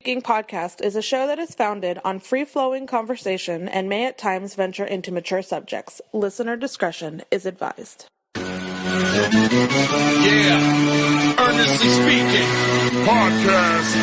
Speaking podcast is a show that is founded on free-flowing conversation and may at times venture into mature subjects. Listener discretion is advised. Yeah, Earnestly Speaking podcast.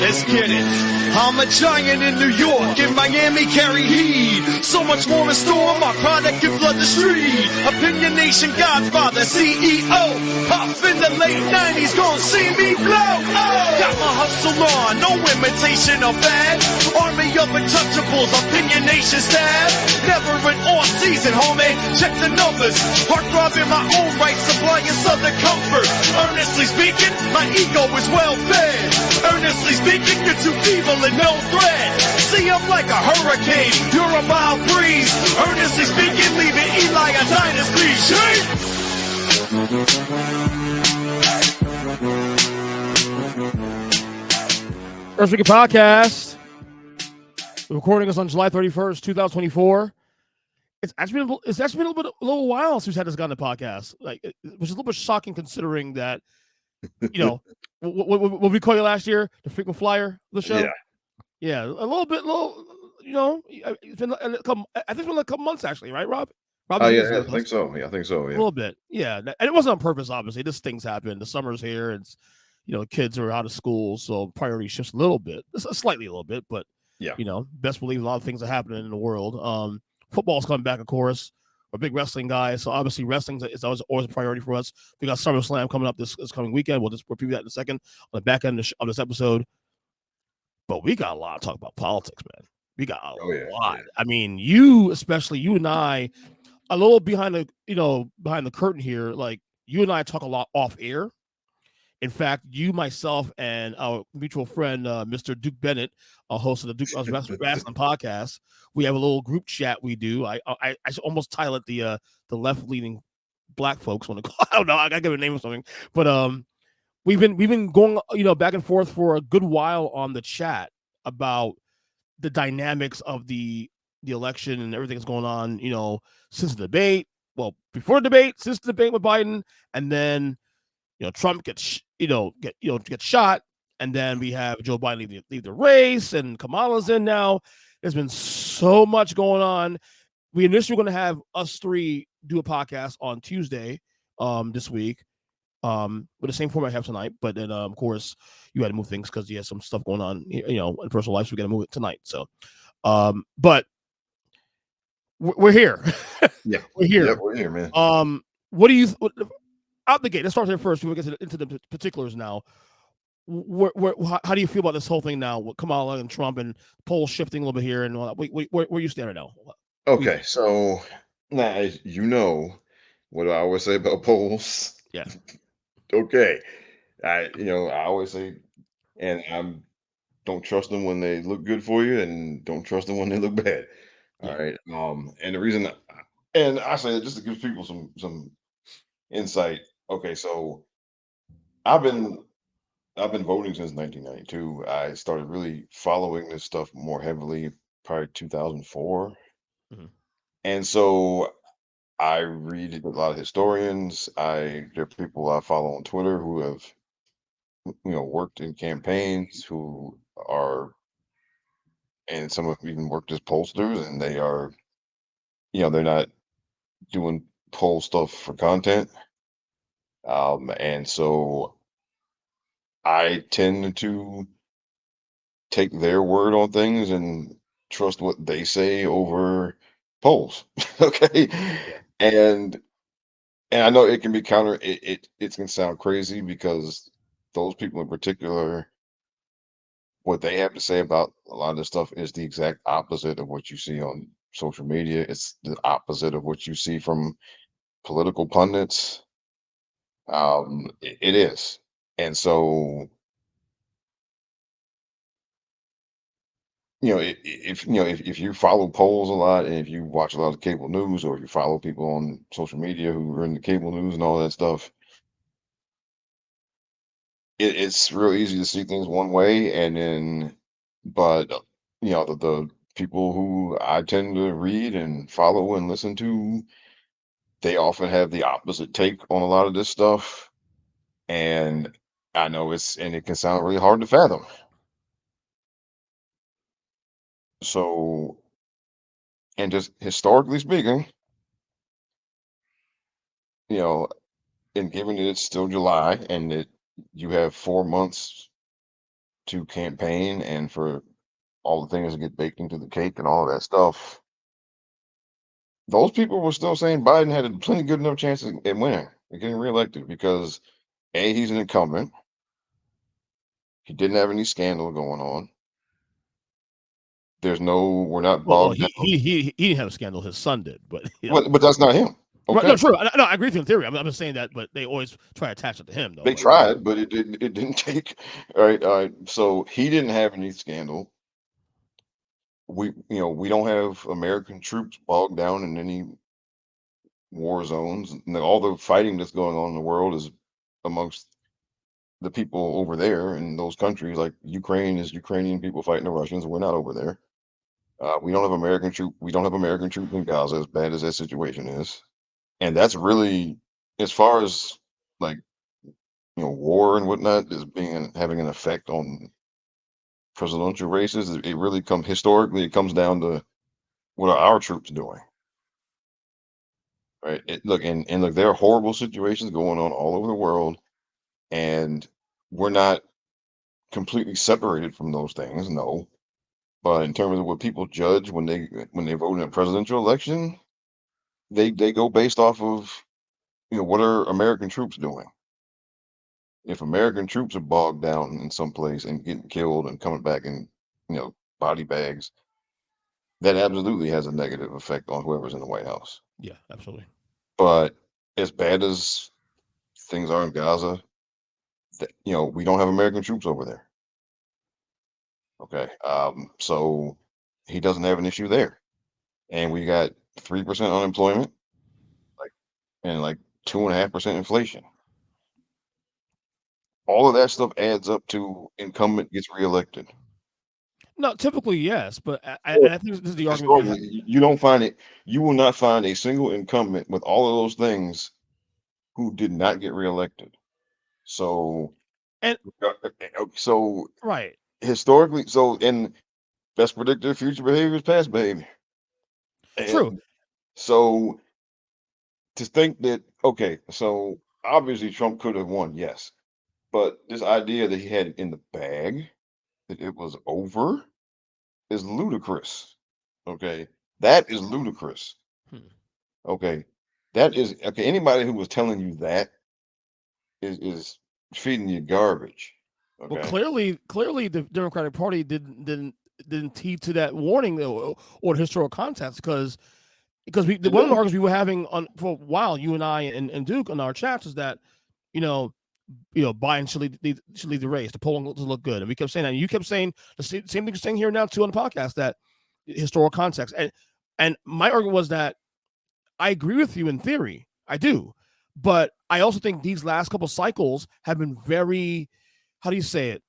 Let's get it. I'm a giant in New York, in Miami carry heat. So much more in store, my product can flood the street. Opinion Nation Godfather, CEO. Puff in the late 90s, gon' see me blow. Oh, got my hustle on, no imitation of that. Army of untouchables, Opinion Nation staff. Never an off season, homie, check the numbers. Heart throbbing my own right, supplying southern comfort. Earnestly speaking, my ego is well fed. Earnestly speaking, you're too feeble and no threat. See, I'm like a hurricane, you're a mild breeze. Earnestly speaking, leaving Eli a dynasty. Shake! Earnestly Speaking podcast. The recording is on July 31st, 2024. It's actually been a little while since we had this guy on the podcast. Like, which is a little bit shocking considering that, you know, what we call you last year, the frequent flyer of the show. Yeah, a little bit, you know. It's been I think it's been like a couple months actually, right, Rob? Oh yeah, I think so. Yeah, I think so. Yeah, a little bit. Yeah, and it wasn't on purpose. Obviously, this things happen. The summer's here, and kids are out of school, so priority shifts a little bit, slightly a little bit, but yeah, best believe a lot of things are happening in the world. Football's coming back, of course. We're big wrestling guys, so obviously wrestling is always a priority for us. We got SummerSlam coming up this coming weekend. We'll just review that in a second on the back end of this episode. But we got a lot to talk about politics, man. We got a lot. Yeah. I mean, you and I, a little behind the curtain here. Like, you and I talk a lot off air. In fact, you, myself, and our mutual friend, Mr. Duke Bennett, host of the Duke Wrestling podcast, we have a little group chat we do. I almost title it the left-leaning black folks want to call. I don't know. I gotta give it a name or something. But we've been going back and forth for a good while on the chat about the dynamics of the election and everything that's going on. Since the debate, before the debate, since the debate with Biden, and then Trump gets shot, and then we have Joe Biden leave the race, and Kamala's in now. There's been so much going on. We initially were going to have us three do a podcast on Tuesday this week with the same format I have tonight, but then of course you had to move things because you had some stuff going on in personal life, so we got to move it tonight. So but we're here. Yeah, we're here. Yeah, we're here, man. What do you out the gate? Let's start there first. We'll get into the particulars now. How do you feel about this whole thing now with Kamala and Trump and polls shifting a little bit here and all that? Where you stand right now? Okay, so now what do I always say about polls? Yeah. Okay, I always say, and I don't trust them when they look good for you, and don't trust them when they look bad. All right. And the reason, and I say that just to give people some insight. Okay, so I've been voting since 1992. I started really following this stuff more heavily probably 2004. Mm-hmm. And so I read a lot of historians. There are people I follow on Twitter who have worked in campaigns, who are, and some have even worked as pollsters, and they are, they're not doing poll stuff for content. And so I tend to take their word on things and trust what they say over polls. Okay. And I know it can be it can sound crazy because those people in particular, what they have to say about a lot of this stuff is the exact opposite of what you see on social media. It's the opposite of what you see from political pundits. It is. And so, if you follow polls a lot, and if you watch a lot of cable news, or if you follow people on social media who are in the cable news and all that stuff, it's real easy to see things one way, but the people who I tend to read and follow and listen to, they often have the opposite take on a lot of this stuff. And I know it can sound really hard to fathom. So, and just historically speaking, you know, and given that it's still July and that you have 4 months to campaign and for all the things that get baked into the cake and all of that stuff, those people were still saying Biden had a plenty good enough chance at winning and getting reelected because A, he's an incumbent. He didn't have any scandal going on. We're not Well, bogged down. he didn't have a scandal. His son did, but you know. But that's not him. Right, Okay. no, true. No, I agree with you in theory. I'm just saying that, but they always try to attach it to him, though. They tried, but it didn't take. All right. So he didn't have any scandal. We don't have American troops bogged down in any war zones. All the fighting that's going on in the world is amongst the people over there in those countries. Like Ukraine is Ukrainian people fighting the Russians. We're not over there. We don't have American troops. We don't have American troops in Gaza, as bad as that situation is. And that's really, as far as like war and whatnot is having an effect on presidential races. It really historically it comes down to what are our troops doing, right? Look, there are horrible situations going on all over the world, and we're not completely separated from those things, no. But in terms of what people judge when they vote in a presidential election, they go based off of what are American troops doing. If American troops are bogged down in some place and getting killed and coming back in body bags, that absolutely has a negative effect on whoever's in the White House. Yeah, absolutely. But as bad as things are in Gaza, we don't have American troops over there. Okay. So he doesn't have an issue there. And we got 3% unemployment, and 2.5% inflation. All of that stuff adds up to incumbent gets reelected. No, typically yes, but I think this is the argument. You will not find a single incumbent with all of those things who did not get reelected. So, right. Historically, and best predictor of future behavior is past behavior. True. So to think that, okay, so obviously Trump could have won, yes. But this idea that he had it in the bag, that it was over, is ludicrous. Okay. That is ludicrous. Okay. That is okay. Anybody who was telling you that is feeding you garbage. Okay. Well, clearly the Democratic Party didn't heed to that warning or historical context because one of the arguments we were having for a while, you and I and Duke on our chats, is that Biden should lead the race. The polling looks look good, and we kept saying that. And you kept saying the same thing you're saying here now too on the podcast, that historical context. And my argument was that I agree with you in theory, I do, but I also think these last couple cycles have been very, how do you say it?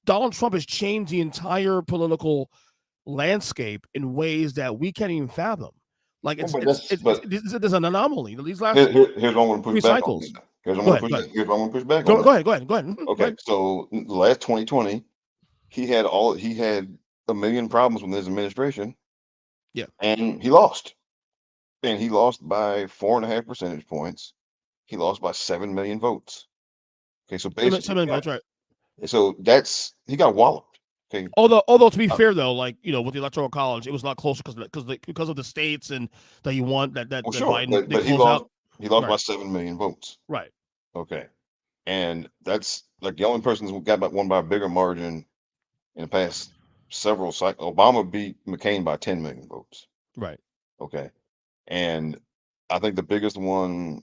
Donald Trump has changed the entire political landscape in ways that we can't even fathom. Like there's an anomaly. These last here's what I want to push back cycles. on. Here's what I want to push back on. Go ahead. Okay, so the last 2020, he had a million problems with his administration. Yeah, and he lost. And he lost by 4.5 percentage points. He lost by 7 million votes. Okay, so basically 7 million votes, right? So he got walloped. Okay. Although to be fair though, with the Electoral College, it was a lot closer because of the states and that you want that Biden but he lost. He lost by 7 million votes. Right. Okay. And that's the only person who won by a bigger margin in the past several cycles. Obama beat McCain by 10 million votes. Right. Okay. And I think the biggest one,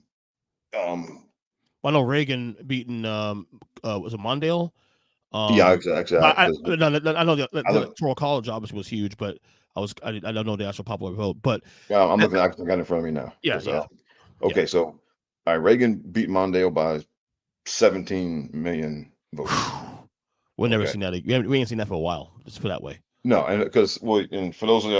I know Reagan beaten was it Mondale? Yeah, exactly. I know the Electoral College obviously was huge, but I don't know the actual popular vote. But I'm looking. I got it in front of me now. Yeah. Okay, so Reagan beat Mondale by 17 million votes. We've never seen that. We ain't seen that for a while. Just put it that way. No, and and for those of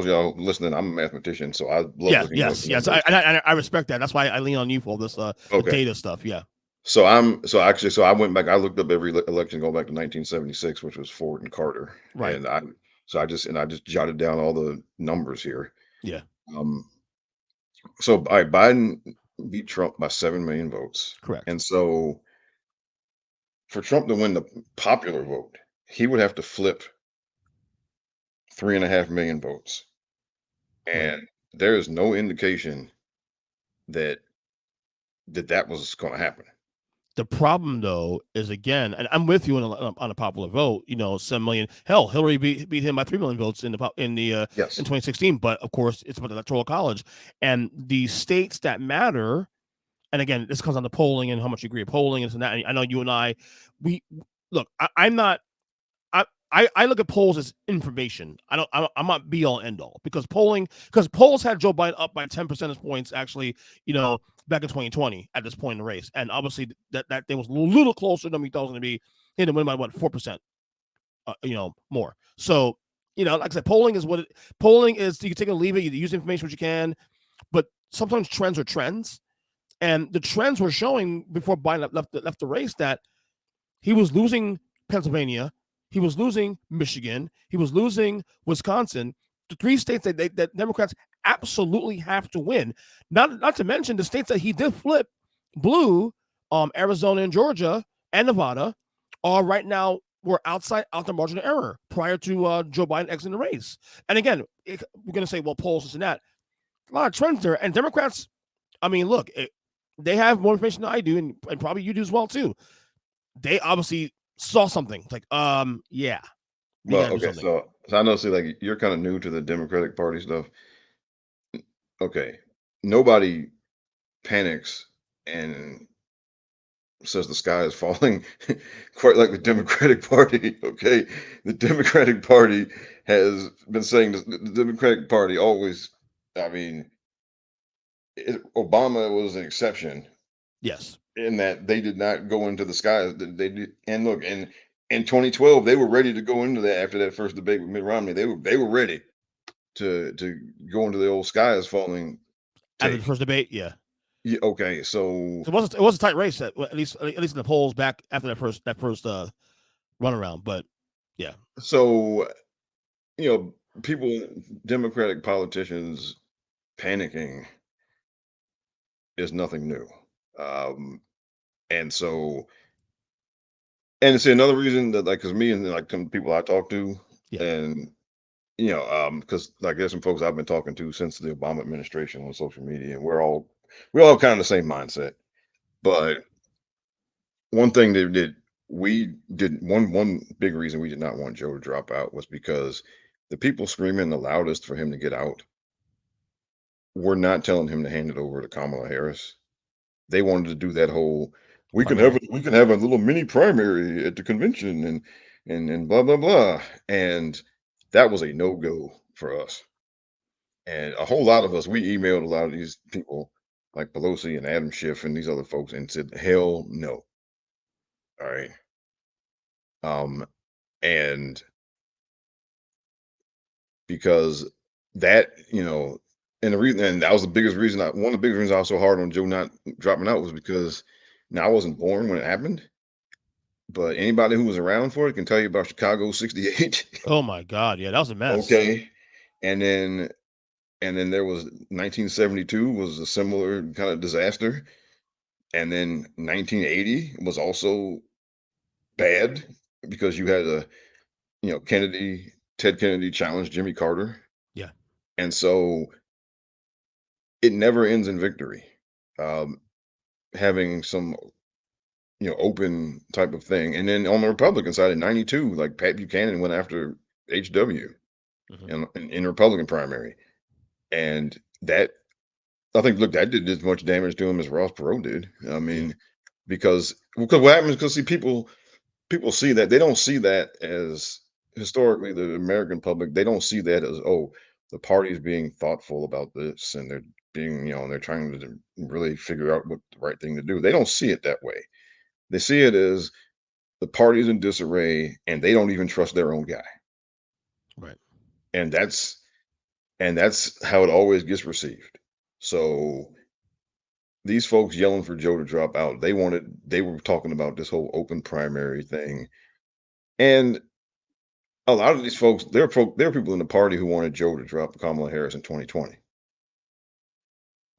y'all listening, I'm a mathematician, so I love yes. I respect that. That's why I lean on you for all this data stuff. Yeah. So I went back. I looked up every election going back to 1976, which was Ford and Carter, Right. and I just jotted down all the numbers here. Yeah. Um, so all right, Biden beat Trump by 7 million votes, Correct. and so for Trump to win the popular vote, he would have to flip 3.5 million votes, Right. and there is no indication that that was going to happen. The problem, though, is again, and I'm with you on a popular vote. 7 million. Hell, Hillary beat him by 3 million votes in in Yes. 2016. But of course, it's about the electoral college and the states that matter. And again, this comes on the polling and how much you agree with polling and that. And I know you and we look. I'm not. I look at polls as information. I'm not be all end all because polls had Joe Biden up by 10 percentage points actually, back in 2020 at this point in the race. And obviously that thing was a little closer than we thought it was going to be. He had to win by 4%, more. So, like I said, polling is you can take it or leave it. You use information what you can, but sometimes trends are trends. And the trends were showing before Biden left the race that he was losing Pennsylvania. He was losing Michigan. He was losing Wisconsin. The 3 states that Democrats absolutely have to win. Not to mention the states that he did flip blue, Arizona and Georgia and Nevada, are right now were out the margin of error prior to Joe Biden exiting the race. And again, we're going to say, well, polls, this and that. A lot of trends there. And Democrats, I mean, look, they have more information than I do, and probably you do as well, too. They obviously saw something. It's like, yeah, we Well, gotta do okay, something. so I know, see, like you're kind of new to the Democratic Party stuff. Okay, nobody panics and says the sky is falling quite like the Democratic Party. Okay, the Democratic Party has been saying this, the Democratic Party always. I mean, Obama was an exception Yes. in that they did not go into the skies. They did, and look, in 2012 they were ready to go into that after that first debate with Mitt Romney. They were ready to go into the old sky is falling After the take. first debate, yeah. Yeah, okay, so So it was a tight race at least in the polls back after that first run around. But yeah, so you know, people, Democratic politicians panicking is nothing new. Um, and so, and it's another reason that, like, because me and like some people I talk to, yeah, and because like there's some folks I've been talking to since the Obama administration on social media, and we all kind of the same mindset. But one thing that we did one big reason we did not want Joe to drop out was because the people screaming the loudest for him to get out were not telling him to hand it over to Kamala Harris. They wanted to do that whole primary. we can have a little mini primary at the convention and blah blah blah. And that was a no-go for us. And a whole lot of us, we emailed a lot of these people like Pelosi and Adam Schiff and these other folks and said, hell no. All right. Um, and because that, and the reason, and that was the biggest reason one of the biggest reasons I was so hard on Joe not dropping out was because now I wasn't born when it happened. But anybody who was around for it can tell you about Chicago '68. Oh my God, yeah, that was a mess. Okay. And then there was 1972 was a similar kind of disaster. And then 1980 was also bad because you had Ted Kennedy challenged Jimmy Carter. Yeah. And so it never ends in victory. Um, having some, open type of thing. And then on the Republican side in 92, like Pat Buchanan went after HW Hmm. in Republican primary. And that, I think, look, that did as much damage to him as Ross Perot did. I Yeah. mean, because what happens, because see, people see that, they don't see that as, historically, the American public, they don't see that as, oh, the party is being thoughtful about this and they're being, they're trying to really figure out what the right thing to do. They don't see it that way. They see it as the party's in disarray and they don't even trust their own guy. Right. And that's how it always gets received. So these folks yelling for Joe to drop out. They were talking about this whole open primary thing, and a lot of these folks, there are people in the party who wanted Joe to drop Kamala Harris in 2020.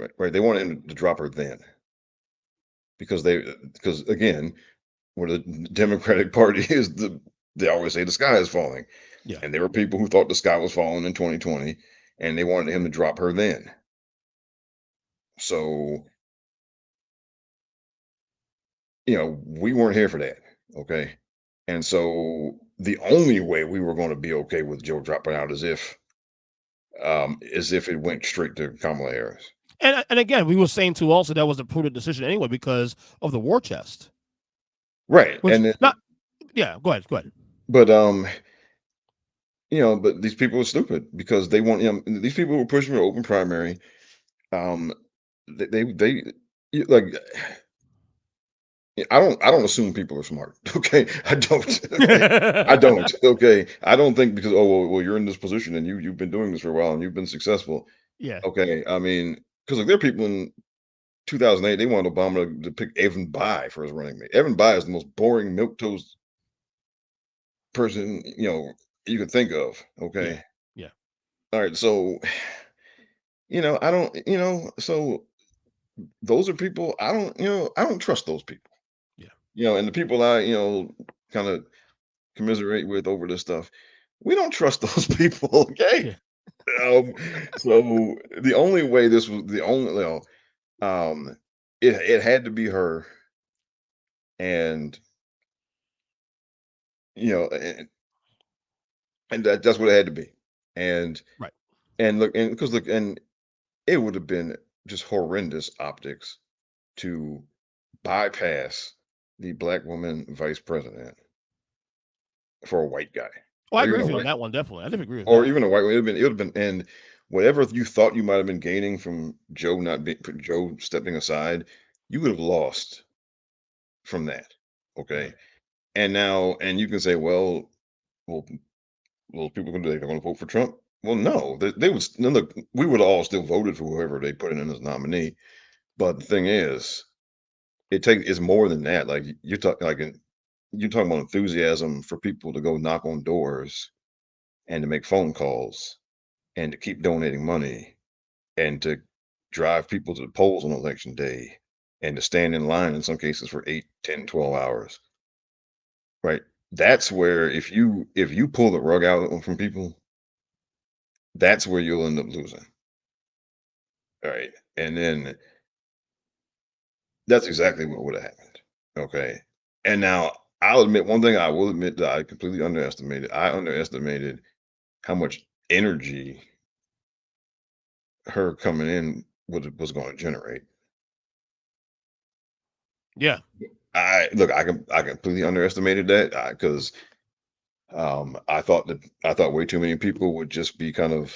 Right, right. They wanted him to drop her then because again, where the Democratic Party is they always say the sky is falling. Yeah. And there were people who thought the sky was falling in 2020 and they wanted him to drop her then. So, we weren't here for that. Okay. And so the only way we were going to be okay with Joe dropping out is if it went straight to Kamala Harris. And again, we were saying too also that was a prudent decision anyway because of the war chest. Right. Which, And then, go ahead. but but these people are stupid because they want these people who are pushing for open primary. They like I don't assume people are smart. Okay, I don't. I don't. Okay, I don't think because well you're in this position and you've been doing this for a while and you've been successful. Yeah. Okay, I mean because there are people in 2008 they wanted Obama to pick Evan Bayh for his running mate. Evan Bayh is the most boring milquetoast person you could think of. Okay. Yeah. All right. So I don't. So those are people I don't. I don't trust those people. Yeah. And the people I kind of commiserate with over this stuff, we don't trust those people. Okay. Yeah. So the only way this was the only it had to be her, and and that's what it had to be, and Right. look, and because look, and it would have been just horrendous optics to bypass the black woman vice president for a white guy, Well, I or agree even a with you on white, that one, definitely. I definitely agree with or that. even a white. It would have been, and whatever you thought you might have been gaining from Joe stepping aside, you would have lost from that. Yeah. Okay, and now, and you can say, well, people they're going to vote for Trump. Well, no, they would. No, look, we would all still voted for whoever they put in as nominee. But the thing is, it's more than that. Like you're talking about enthusiasm for people to go knock on doors and to make phone calls and to keep donating money and to drive people to the polls on election day and to stand in line in some cases for 8, 10, 12 hours. Right. That's where if you pull the rug out from people, that's where you'll end up losing. All right. And then that's exactly what would have happened. Okay. And now I'll admit one thing I will admit that I completely underestimated. I underestimated how much energy her coming in was going to generate. Yeah. I completely underestimated that because I thought way too many people would just be kind of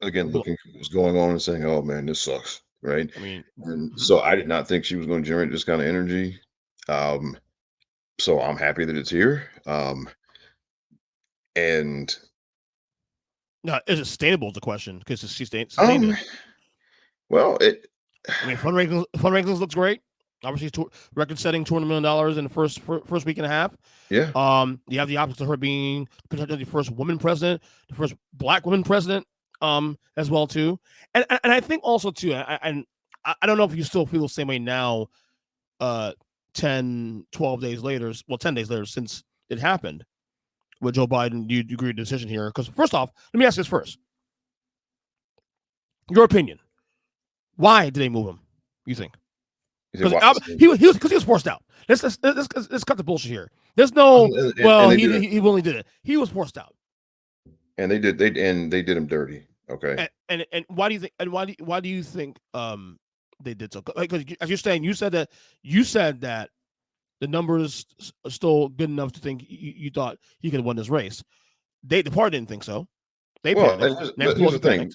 again looking at what's going on and saying, "Oh man, this sucks," right? I mean, And mhm. so I did not think she was going to generate this kind of energy. Um, so I'm happy that it's here. And Now, is it sustainable is the question because she sustained um, it. well, I mean, fund rankings looks great. Obviously, record-setting $200 million in the first week and a half. yeah, You have the optics of her being potentially the first woman president, the first black woman president, as well too. And I think also too, I don't know if you still feel the same way now, 10, 12 days later, 10 days later since it happened with Joe Biden. Do you agree with the decision here? Because first off, let me ask this first. Your opinion. Why did they move him, you think? Because he was forced out. Let's cut the bullshit here. There's no he willingly did it. He was forced out. And they did him dirty. Okay. And why do you think? And why do you think they did so? Because as you're saying, you said that the numbers are still good enough to think you thought he could have won this race. The party didn't think so. They panicked. Here's the thing.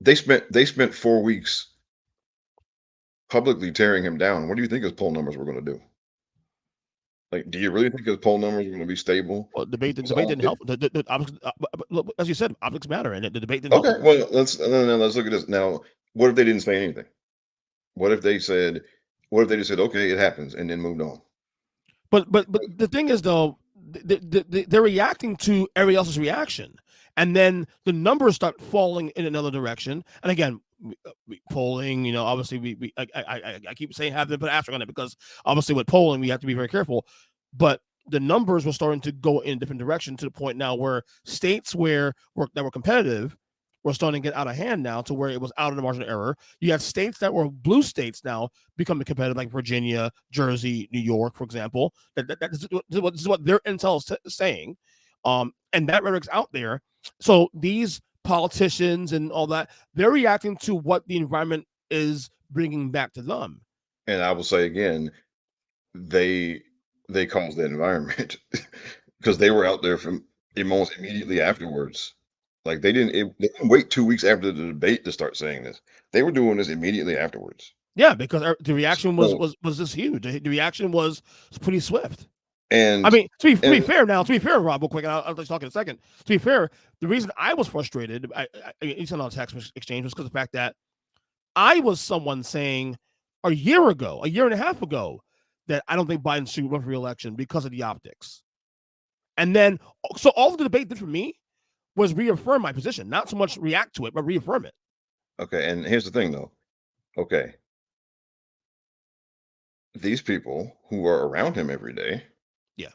They spent 4 weeks publicly tearing him down. What do you think his poll numbers were going to do? Like, do you really think his poll numbers were going to be stable? Well, debate didn't help. As you said, optics matter, and the debate didn't help. Okay, well, let's look at this now. What if they didn't say anything? What if they said, what if they just said, okay, it happens, and then moved on? But the thing is though, they're reacting to everybody else's reaction, and then the numbers start falling in another direction. And again, polling, obviously I keep saying have to put an asterisk on it because obviously with polling we have to be very careful. But the numbers were starting to go in a different direction to the point now where states that were competitive were starting to get out of hand now to where it was out of the margin of error. You had states that were blue states now becoming competitive, like Virginia, Jersey, New York, for example. This is what their intel is saying. And that rhetoric's out there. So these politicians and all that, they're reacting to what the environment is bringing back to them. And I will say again, they caused that environment because they were out there from almost immediately afterwards. Like they didn't wait 2 weeks after the debate to start saying this. They were doing this immediately afterwards. Yeah, because the reaction was So, just huge. The reaction was pretty swift. and I mean, to be fair, Rob, real quick, and I'll just talk in a second. To be fair, the reason I was frustrated, you sent on a text exchange, was because of the fact that I was someone saying a year and a half ago, that I don't think Biden should run for re-election because of the optics. And then, so all the debate did for me was reaffirm my position, not so much react to it, but reaffirm it. okay, and here's the thing though. Okay. These people who are around him every day, Yeah.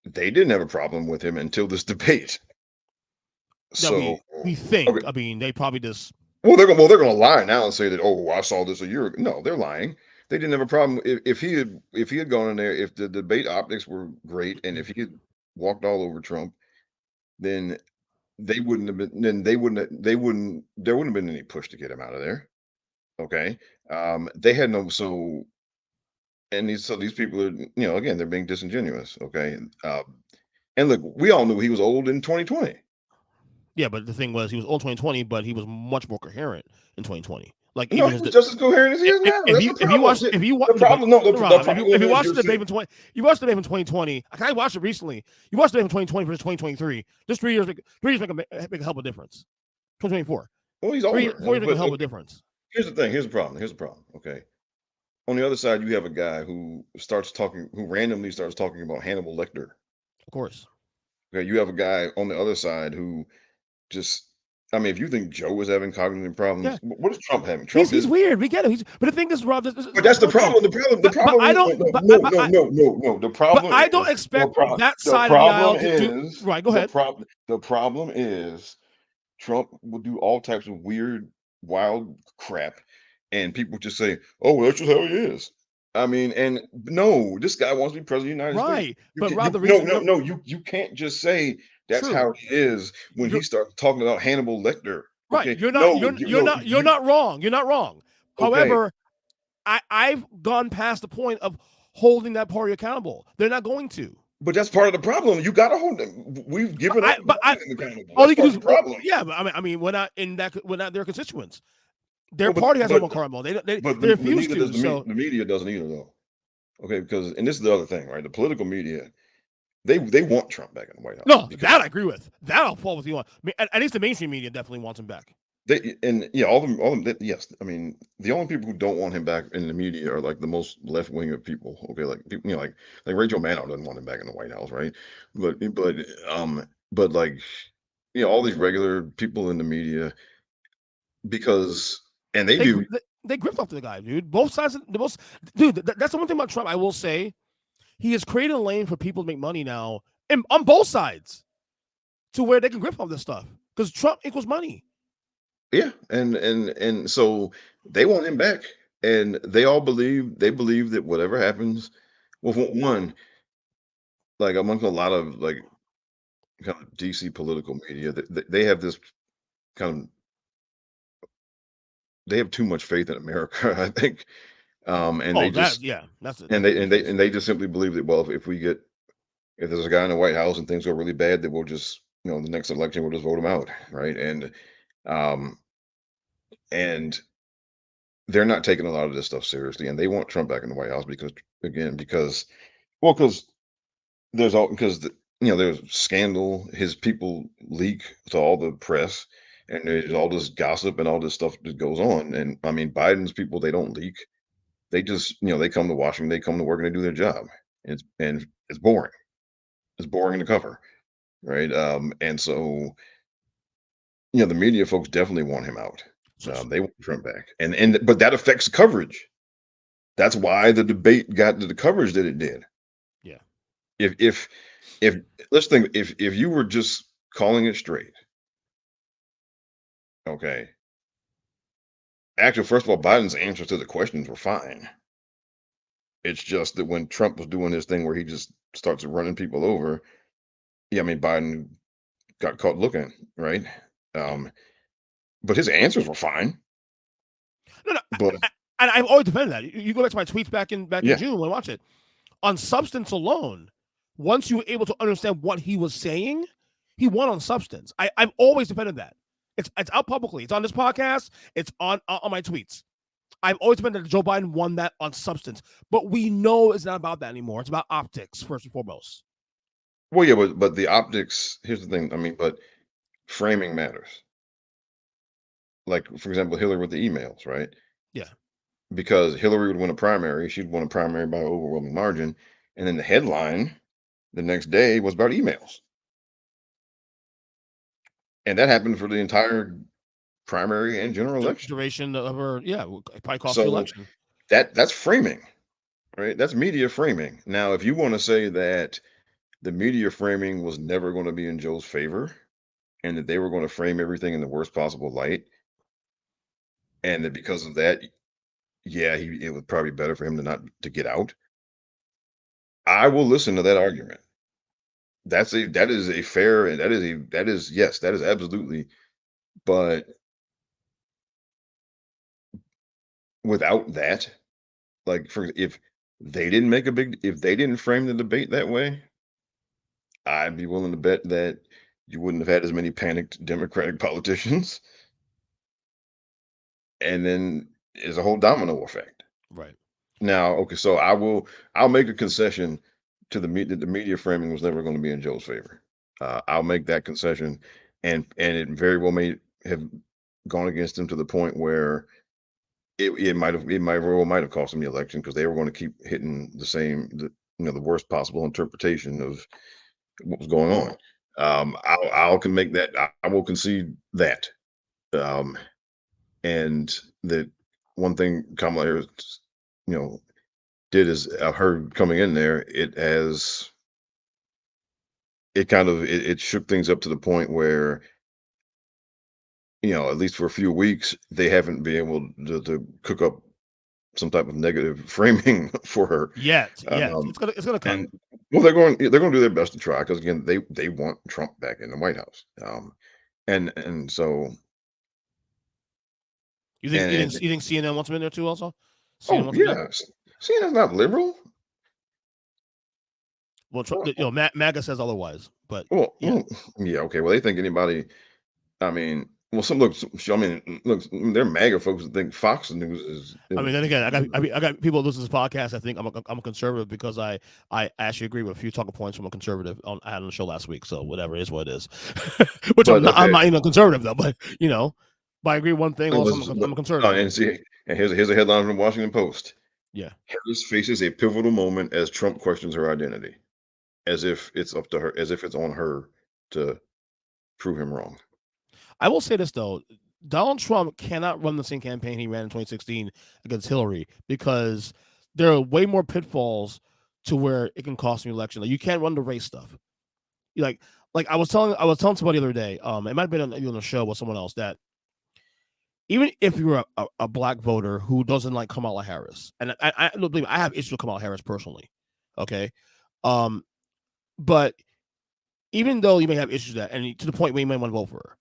they didn't have a problem with him until this debate. So we think. okay. I mean, they probably just they're gonna lie now and say that, oh, I saw this a year ago. No, they're lying. They didn't have a problem if he had gone in there, if the debate optics were great, and if he had walked all over Trump, then there wouldn't have been any push to get him out of there. Okay. They had no and these people are, again, they're being disingenuous. Okay. And look, we all knew he was old in 2020. Yeah, but the thing was, he was old 2020, but he was much more coherent in 2020. Like, no, even he was just as coherent as he is now. That's the problem. If you watch the debate in 2020, I watched it recently. You watched the debate in 2020 versus 2023. Just 3 years make a hell of a difference. 2024. Well, he's older. 4 years make a hell of a difference. Here's the thing. Here's the problem. Okay. On the other side, you have a guy who randomly starts talking about Hannibal Lecter. Of course. Okay. You have a guy on the other side who if you think Joe was having cognitive problems, what is Trump having? He's weird. We get it. But the thing is, Rob, but that's the problem. The problem. No. The problem. But I don't expect that side of the aisle to do. Right. Go ahead. The problem is Trump will do all types of weird, wild crap, and people just say, "Oh, well, that's just how he is." I mean, and no, this guy wants to be president of the United States. But Rob, you can't just say that's how he is when he starts talking about Hannibal Lecter. Okay? Right. You're not wrong. You're not wrong. Okay. However, I've gone past the point of holding that party accountable. They're not going to. But that's part of the problem. You got to hold them. We've given up. All you can do is problem. Yeah, but I mean, we're not their constituents. Their party has no accountable. They refuse to. The media doesn't either, though. Okay, because and this is the other thing, right? The political media, they want Trump back in the White House. No, that I agree with. That I'll fall with you on. I mean, at least the mainstream media definitely wants him back. All of them. Yes, I mean, the only people who don't want him back in the media are like the most left wing of people. Okay, like people, like Rachel Maddow doesn't want him back in the White House, right? But like, all these regular people in the media, because they gripped off to the guy, dude. Both sides, that's the one thing about Trump. I will say, he has created a lane for people to make money now, and on both sides, to where they can grip off this stuff because Trump equals money. Yeah, and so they want him back, and they believe that whatever happens, well, one, like amongst a lot of like kind of DC political media, they have this kind of. They have too much faith in America, I think, and they just simply believe that, well, if there's a guy in the White House and things go really bad, that we'll just the next election we'll just vote him out, right? And they're not taking a lot of this stuff seriously, and they want Trump back in the White House because there's there's scandal, his people leak to all the press. and there's all this gossip and all this stuff that goes on. And I mean, Biden's people, they don't leak. They just, they come to Washington, they come to work and they do their job. And it's boring. It's boring to cover, right? And so the media folks definitely want him out. They want Trump back, but that affects coverage. That's why the debate got the coverage that it did. Yeah. If let's think, if you were just calling it straight, okay. Actually, first of all, Biden's answers to the questions were fine. It's just that when Trump was doing his thing where he just starts running people over, yeah, I mean, Biden got caught looking, right? But his answers were fine. No, But and I've always defended that. You go back to my tweets back in Yeah. June when I watched it. On substance alone, once you were able to understand what he was saying, he won on substance. I've always defended that. It's out publicly. It's on this podcast. It's on my tweets. I've always defended that Joe Biden won that on substance. But we know it's not about that anymore. It's about optics, first and foremost. Well, yeah, but the optics, here's the thing. I mean, but framing matters. Like, for example, Hillary with the emails, right? Yeah. Because Hillary would win a primary. She'd win a primary by an overwhelming margin. And then the headline the next day was about emails. And that happened for the entire primary and general election. Duration of her, probably cost So the election. That's framing, right? That's media framing. Now, if you want to say that the media framing was never going to be in Joe's favor and that they were going to frame everything in the worst possible light, and that because of that, yeah, it was probably better for him to get out, I will listen to that argument. That is a fair, and that is yes, that is absolutely. But without that, like if they didn't frame the debate that way, I'd be willing to bet that you wouldn't have had as many panicked Democratic politicians. And then there's a whole domino effect. Right. Now, okay, so I'll make a concession to the media framing was never going to be in Joe's favor. I'll make that concession, and it very well may have gone against him to the point where it might have cost him the election because they were going to keep hitting the worst possible interpretation of what was going on. I will concede that. And that one thing Kamala Harris, did is her coming in there, it shook things up to the point where, at least for a few weeks, they haven't been able to cook up some type of negative framing for her. Yes, it's gonna come. And well, they're going to do their best to try because again, they want Trump back in the White House. And so you think CNN wants him in there too? Also, CNN's not liberal. Well, MAGA says otherwise, but okay. Well, they think anybody. I mean, well, they're MAGA folks that think Fox News is. I mean, then again, I got people listen to this podcast. I think I'm a conservative because I actually agree with a few talking points from a conservative I had on the show last week. So whatever it is, what it is. Which I'm not conservative though, but but I agree one thing. Also, I'm a conservative. And here's a headline from the Washington Post. Yeah, Harris faces a pivotal moment as Trump questions her identity, as if it's up to her, as if it's on her to prove him wrong. I will say this though. Donald Trump cannot run the same campaign he ran in 2016 against Hillary because there are way more pitfalls to where it can cost me election. Like you can't run the race stuff. Like I was telling somebody the other day. It might have been on a show with someone else that even if you're a black voter who doesn't like Kamala Harris, and I believe I have issues with Kamala Harris personally, okay, but even though you may have issues with that, and to the point where you may want to vote for her,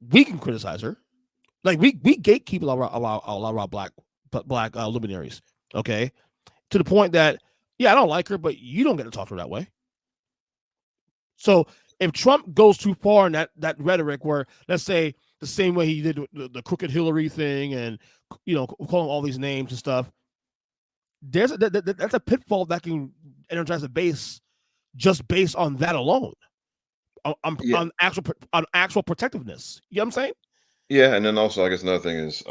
we can criticize her. Like we gatekeep a lot of black luminaries, okay, to the point that I don't like her, but you don't get to talk to her that way. So if Trump goes too far in that rhetoric, where let's say the same way he did the crooked Hillary thing, and calling all these names and stuff, that's a pitfall that can energize the base just based on that alone. Yeah, on actual protectiveness. You know what I'm saying? yeah, and then also I guess another thing is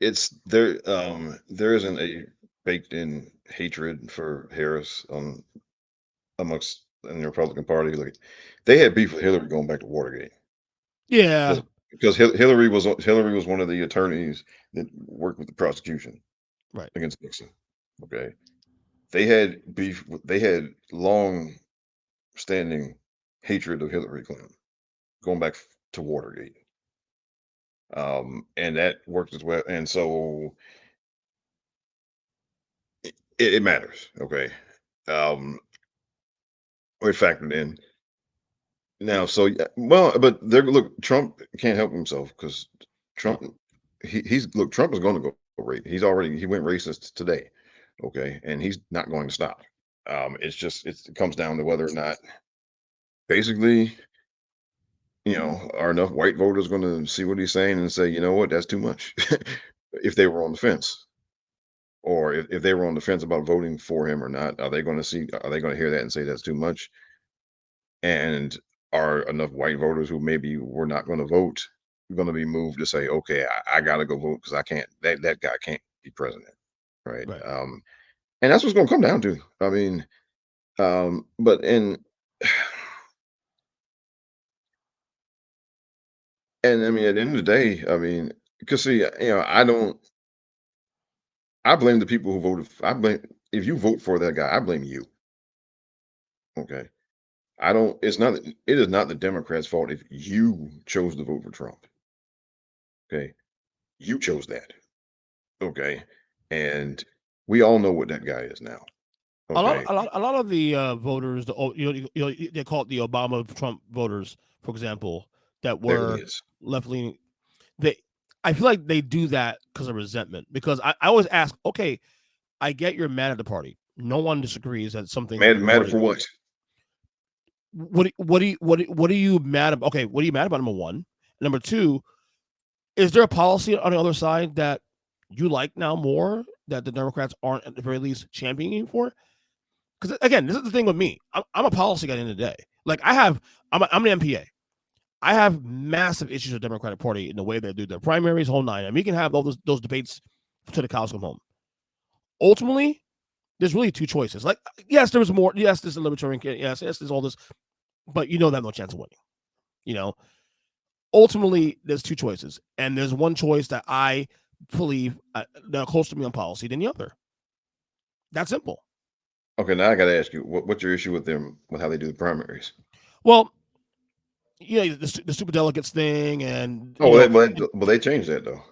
it's there there isn't a baked in hatred for Harris amongst in the Republican Party. Like they had beef with Hillary going back to Watergate Yeah, because Hillary was one of the attorneys that worked with the prosecution right. against Nixon. Okay, they had beef. They had long standing hatred of Hillary Clinton going back to Watergate. And that worked as well. And so it matters. Okay. Um, we factored in now. So, yeah, well, but there, look, Trump can't help himself because No. Trump, Trump is going to go rate. He went racist today. Okay. And he's not going to stop. It comes down to whether or not basically, are enough white voters going to see what he's saying and say, you know what, that's too much if they were on the fence. Or if they were on the fence about voting for him or not, are they going to hear that and say that's too much? And are enough white voters who maybe were not going to vote going to be moved to say, okay, I got to go vote because I can't, that guy can't be president. Right. Right. And that's what's going to come down to. I mean, but and I mean, at the end of the day, I mean, because see, I blame the people who voted. If you vote for that guy, I blame you. Okay. I don't it is not the Democrats' fault if you chose to vote for Trump. Okay. You chose that. Okay. And we all know what that guy is now. Okay. A lot of the voters, they call it the Obama Trump voters, for example, that There it were is. left leaning. They, I feel like they do that because of resentment. Because I always ask, okay, I get you're mad at the party. No one disagrees that some things about the Mad party. for what? What are you mad about? Okay, what are you mad about? Number one. Number two, is there a policy on the other side that you like now more that the Democrats aren't at the very least championing for? Because again, this is the thing with me. I'm a policy guy at the end of the day. Like I'm an MPA. I have massive issues with the Democratic Party in the way they do their primaries, whole nine. And we can have all those debates to the cows come home. Ultimately, there's really two choices. Like, yes, there's more. Yes, there's a libertarian. Yes, there's all this, but they have no chance of winning. Ultimately, there's two choices, and there's one choice that I believe that are closer to me on policy than the other. That's simple. Okay, now I got to ask you, what's your issue with them with how they do the primaries? Well, the super delegates thing, and They changed that though.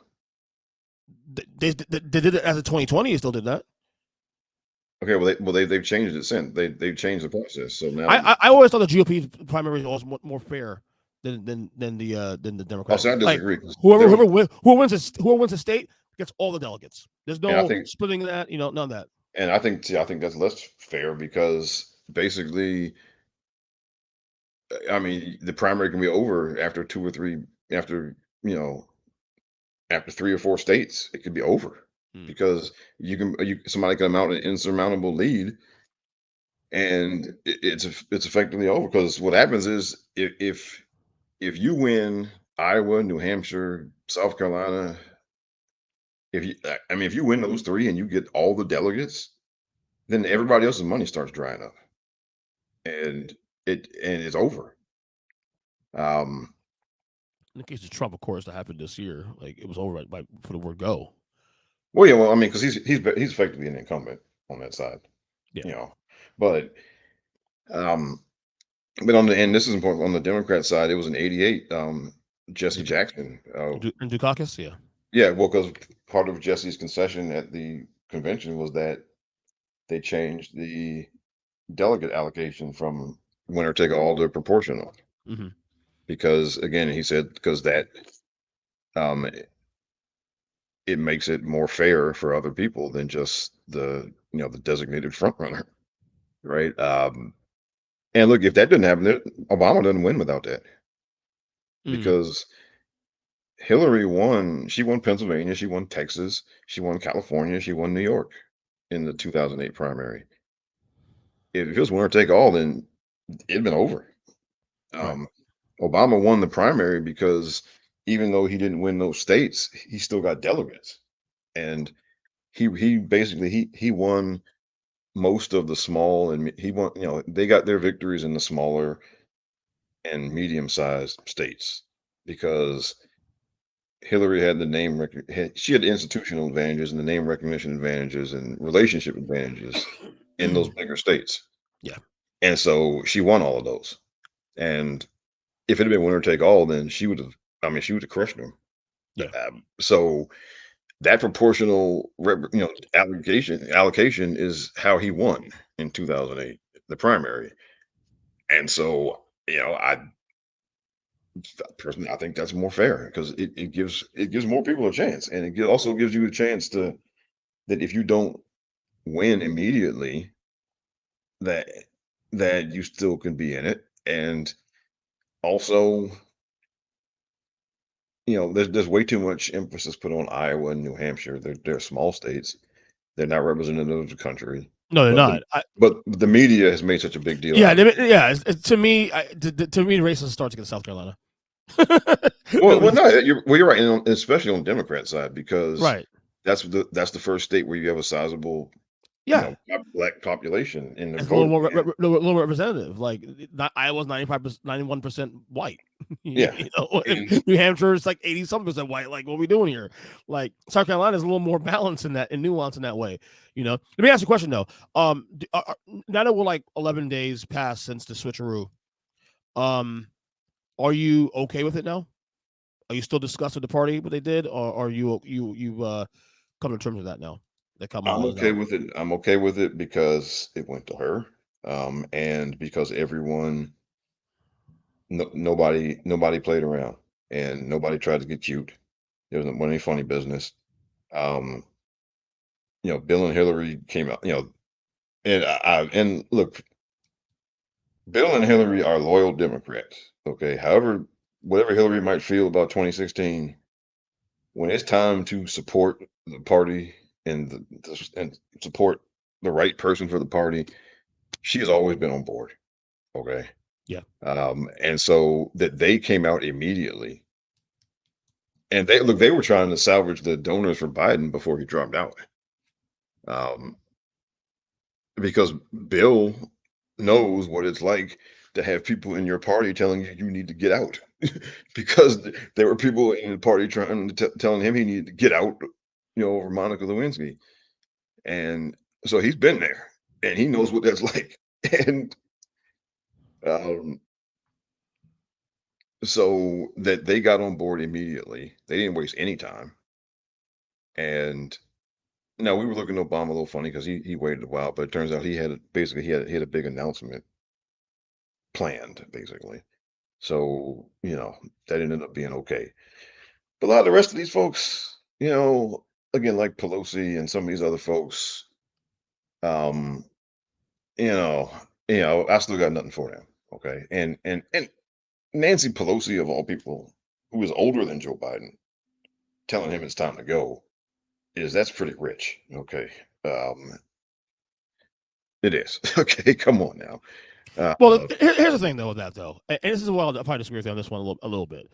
they did it as a 2020. They still did that. Okay, they've changed it since they've changed the process. So now I always thought the GOP primary was more fair than the Democratic. I Like disagree. whoever wins a state gets all the delegates. There's And I no think splitting that. None of that. and I think that's less fair because basically, I mean, the primary can be over after two or three after after 3 or 4 states, it could be over because somebody can mount an insurmountable lead, and it's effectively over. Because what happens is if you win Iowa, New Hampshire, South Carolina, if you win those 3 and you get all the delegates, then everybody else's money starts drying up, and it's over. Um, In the case of Trump, of course, that happened this year. Like it was over for the word go. well, yeah, well, I mean, because he's effectively an incumbent on that side, Yeah. but um. But on the and this is important on the Democrat side, it was an 88, Jesse Jackson. In Dukakis, yeah. Yeah, well, because part of Jesse's concession at the convention was that they changed the delegate allocation from winner take all to proportional. Mm-hmm. Because again, he said because that um, it makes it more fair for other people than just the the designated front runner, right? And look, if that didn't happen, Obama doesn't win without that because Hillary won. She won Pennsylvania. She won Texas. She won California. She won New York in the 2008 primary. if it was winner take all, then it'd been over. Right. Obama won the primary because even though he didn't win those states, he still got delegates, and he basically he won most of the small and he won. They got their victories in the smaller and medium-sized states because Hillary had the she had the institutional advantages and the name recognition advantages and relationship advantages in those bigger states. Yeah. And so she won all of those. And if it had been winner take all, then she would have crushed them. Yeah. So that proportional, allocation is how he won in 2008, the primary. And so, personally, I think that's more fair because it gives more people a chance, and also gives you a chance that if you don't win immediately, that you still can be in it, and also, there's way too much emphasis put on Iowa and New Hampshire. They're small states. They're not representative of the country, No, they're but not. the media has made such a big deal Yeah, out of it. to me, to me, the racism starts against South Carolina. Well, no, you're right, and especially on the Democrat side, because Right. that's the first state where you have a sizable, Yeah. black population in the It's a little voting. more little representative. Like Iowa's 91% white. Yeah, and New Hampshire is like 80-something% white. Like, what are we doing here? Like South Carolina is a little more balanced in that and nuance in that way. Let me ask you a question though. Now that we're like 11 days past since the switcheroo, are you okay with it now? Are you still disgusted with the party what they did, or are you come to terms with that now? That I'm Kamala is okay out. with it. I'm okay with it because it went to her, and because everyone, nobody played around, and nobody tried to get cute. There wasn't any funny business. Um, Bill and Hillary came out. And look, Bill and Hillary are loyal Democrats. Okay, however, whatever Hillary might feel about 2016, when it's time to support the party and and support the right person for the party, she has always been on board. Okay. Yeah. And so that they came out immediately, and they were trying to salvage the donors for Biden before he dropped out. Um, because Bill knows what it's like to have people in your party telling you need to get out, because there were people in the party trying to telling him he needed to get out, over Monica Lewinsky, and so he's been there and he knows what that's like, and um, so that they got on board immediately. They didn't waste any time, and now we were looking at Obama a little funny because he waited a while, but it turns out he had a big announcement planned, basically. So, that ended up being okay. But a lot of the rest of these folks, again, like Pelosi and some of these other folks, um, you know, I still got nothing for them. Okay. And Nancy Pelosi, of all people, who is older than Joe Biden, telling him it's time to go, that's pretty rich. Okay. Um, it is. Okay, come on now. Well, here's the thing though with that though, and this is why I'll probably disagree with you on this one a little bit.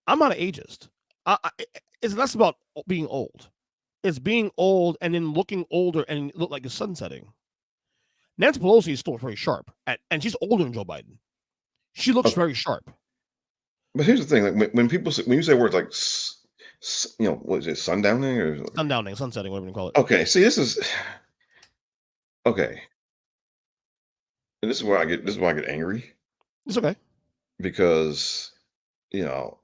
I'm not an ageist. It's less about being old. It's being old and then looking older and look like the sun setting. Nancy Pelosi is still very sharp, and she's older than Joe Biden. She looks Okay, very sharp. but here's the thing: like when when you say words like, what is it, sundowning or Sundowning, sunsetting, whatever you call it. okay? See, this is okay, and this is why I get angry It's okay. because you know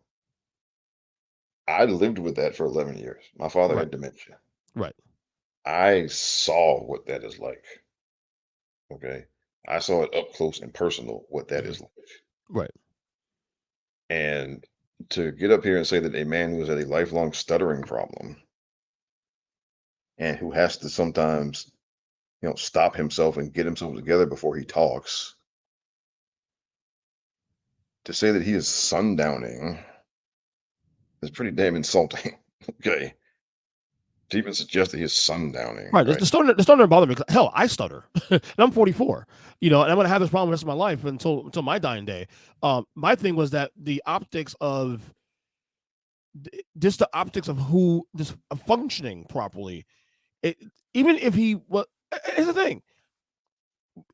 I lived with that for 11 years. My father Right. had dementia. Right. I saw what that is like. Okay, I saw it up close and personal what that Mm-hmm. is like, Right. and to get up here and say that a man who has had a lifelong stuttering problem and who has to sometimes stop himself and get himself together before he talks. To say that he is sundowning is pretty damn insulting. Okay. to even suggest that he's sundowning. Right. Right. The stutter doesn't bother me. Hell, I stutter, and I'm 44. And I'm gonna have this problem the rest of my life until my dying day. My thing was that the optics of just the optics of who this functioning properly. Even if he well, here's the thing.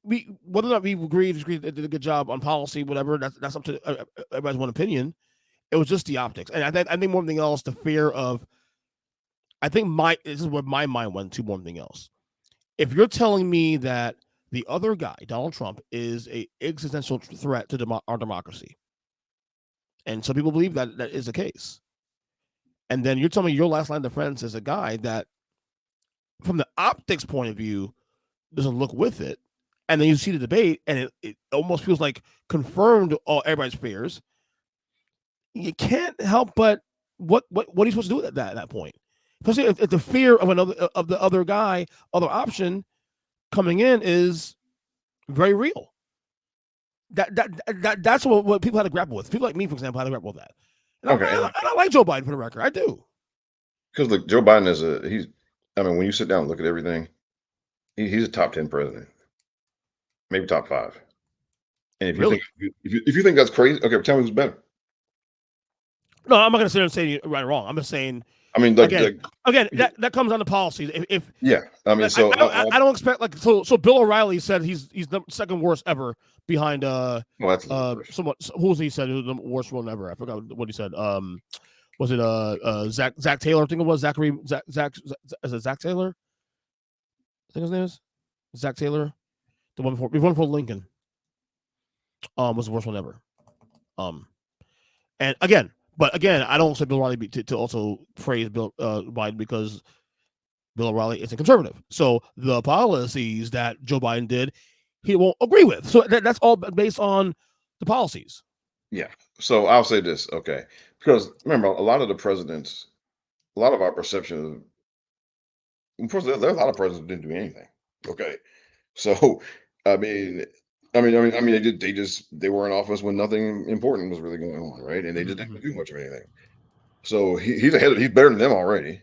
Whether or not we agree, disagree, did a good job on policy, whatever. That's up to everybody's one opinion. It was just the optics, and I think more than anything else, the fear of. I think this is where my mind went to more than anything else. If you're telling me that the other guy, Donald Trump, is a existential threat to our democracy, and some people believe that is the case, and then you're telling me your last line of defense is a guy that, from the optics point of view, doesn't look with it, and then you see the debate, and it almost feels like confirmed all everybody's fears. You can't help but what are you supposed to do at that point? Especially if the fear of the other guy, other option coming in is very real. That's what people had to grapple with. People like me, for example, had to grapple with that. And I like Joe Biden, for the record. I do. Because look, Joe Biden is when you sit down and look at everything, he's a top 10 president, maybe top 5. And if you Really? think if you think that's crazy, okay, tell me who's better. No, I'm not going to sit there and say right or wrong. I'm just saying. I mean, again, that comes down to policies. Yeah, I mean, so I don't expect so Bill O'Reilly said he's the second worst ever behind that's somewhat who was he said was the worst one ever. I forgot what he said. Was it Zach Taylor? I think it was Zach is it Zach Taylor? I think his name is Zach Taylor. The one before Lincoln. Was the worst one ever. And again, I don't expect Bill O'Reilly to also praise Bill Biden because Bill O'Reilly isn't conservative. So the policies that Joe Biden did, he won't agree with. So that's all based on the policies. Yeah. So I'll say this, okay, because remember, a lot of our perception of course, there are a lot of presidents who didn't do anything. Okay. So, I mean, they were in office when nothing important was really going on, right? And they just didn't do much of anything. So he's better than them already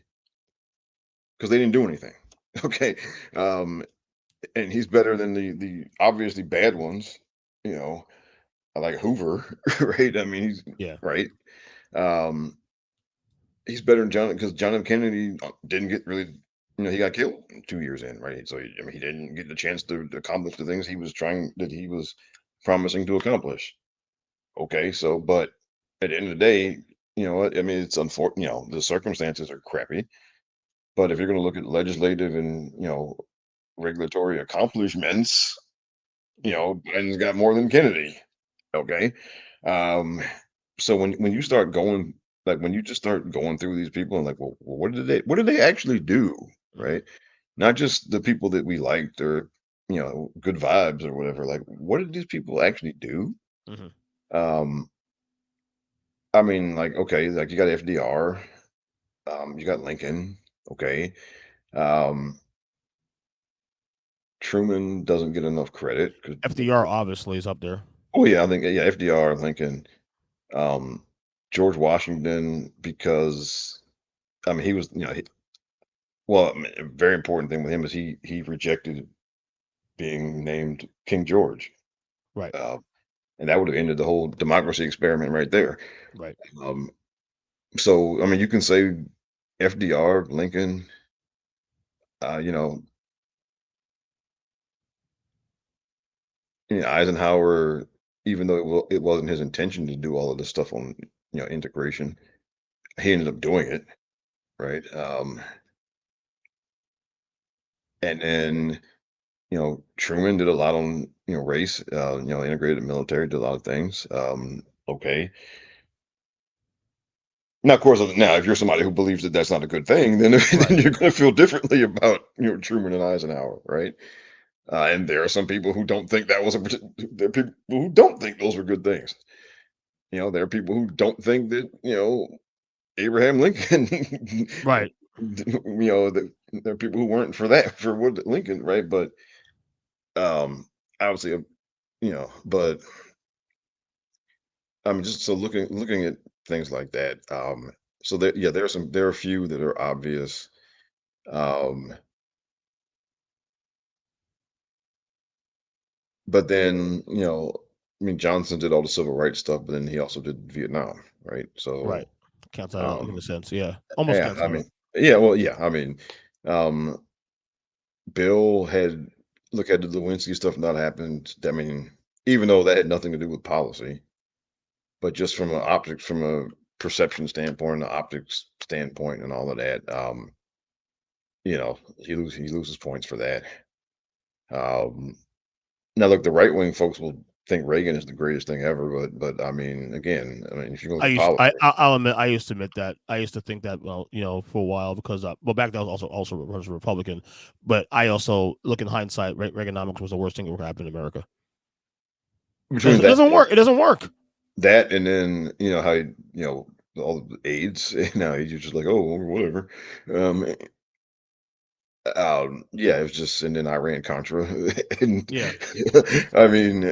because they didn't do anything. Okay. And he's better than the obviously bad ones, you know, like Hoover, right? I mean, he's right. Um, he's better than John because John F. Kennedy didn't get really, he got killed 2 years in, right? So he didn't get the chance to accomplish the things he was promising to accomplish. Okay, so but at the end of the day, I mean, it's unfortunate. The circumstances are crappy. But if you're going to look at legislative and regulatory accomplishments, Biden's got more than Kennedy. Okay, um, so when you start going like when you just start going through these people and like, well, what did they actually do, right? Not just the people that we liked or good vibes or whatever. Like, what did these people actually do? Um, I mean, like, okay, like you got FDR, you got Lincoln, okay. Um, Truman doesn't get enough credit. FDR obviously is up there. Oh yeah, I think FDR, Lincoln, George Washington, because I mean he was a very important thing with him is he rejected being named King George, right? And that would have ended the whole democracy experiment right there, right? So I mean you can say FDR, Lincoln, Eisenhower, even though it wasn't his intention to do all of this stuff on integration, he ended up doing it, right? And then Truman did a lot on race, integrated military, did a lot of things. Okay. Now, of course, now if you're somebody who believes that that's not a good thing, then, then you're going to feel differently about Truman and Eisenhower, right? And there are some people who don't think that was there are people who don't think those were good things. There are people who don't think that Abraham Lincoln, right? There are people who weren't for that for Lincoln, right? But obviously, but I mean, just so looking at things like that. So there are a few that are obvious. Um, but then, I mean, Johnson did all the civil rights stuff, but then he also did Vietnam, right? So, Right. Counts that out in um, a sense. Yeah. Almost yeah, counts I that out. mean, yeah, well, yeah, I mean, um, Bill had look at the Lewinsky stuff not happened. I mean, even though that had nothing to do with policy, but just from a perception standpoint, an optics standpoint, and all of that, he loses points for that. Um, Now, look, the right wing folks will think Reagan is the greatest thing ever, but I mean, if you look at politics, I'll admit, I used to admit that. I used to think that, well, for a while because, well, back then I was was a Republican, but I also, look in hindsight, Reaganomics was the worst thing that ever happened in America. between It doesn't work. It doesn't work. that and then how all the AIDS, now he's just like, oh, whatever. Um, yeah, it was just, and then Iran Contra, and Yeah. I mean,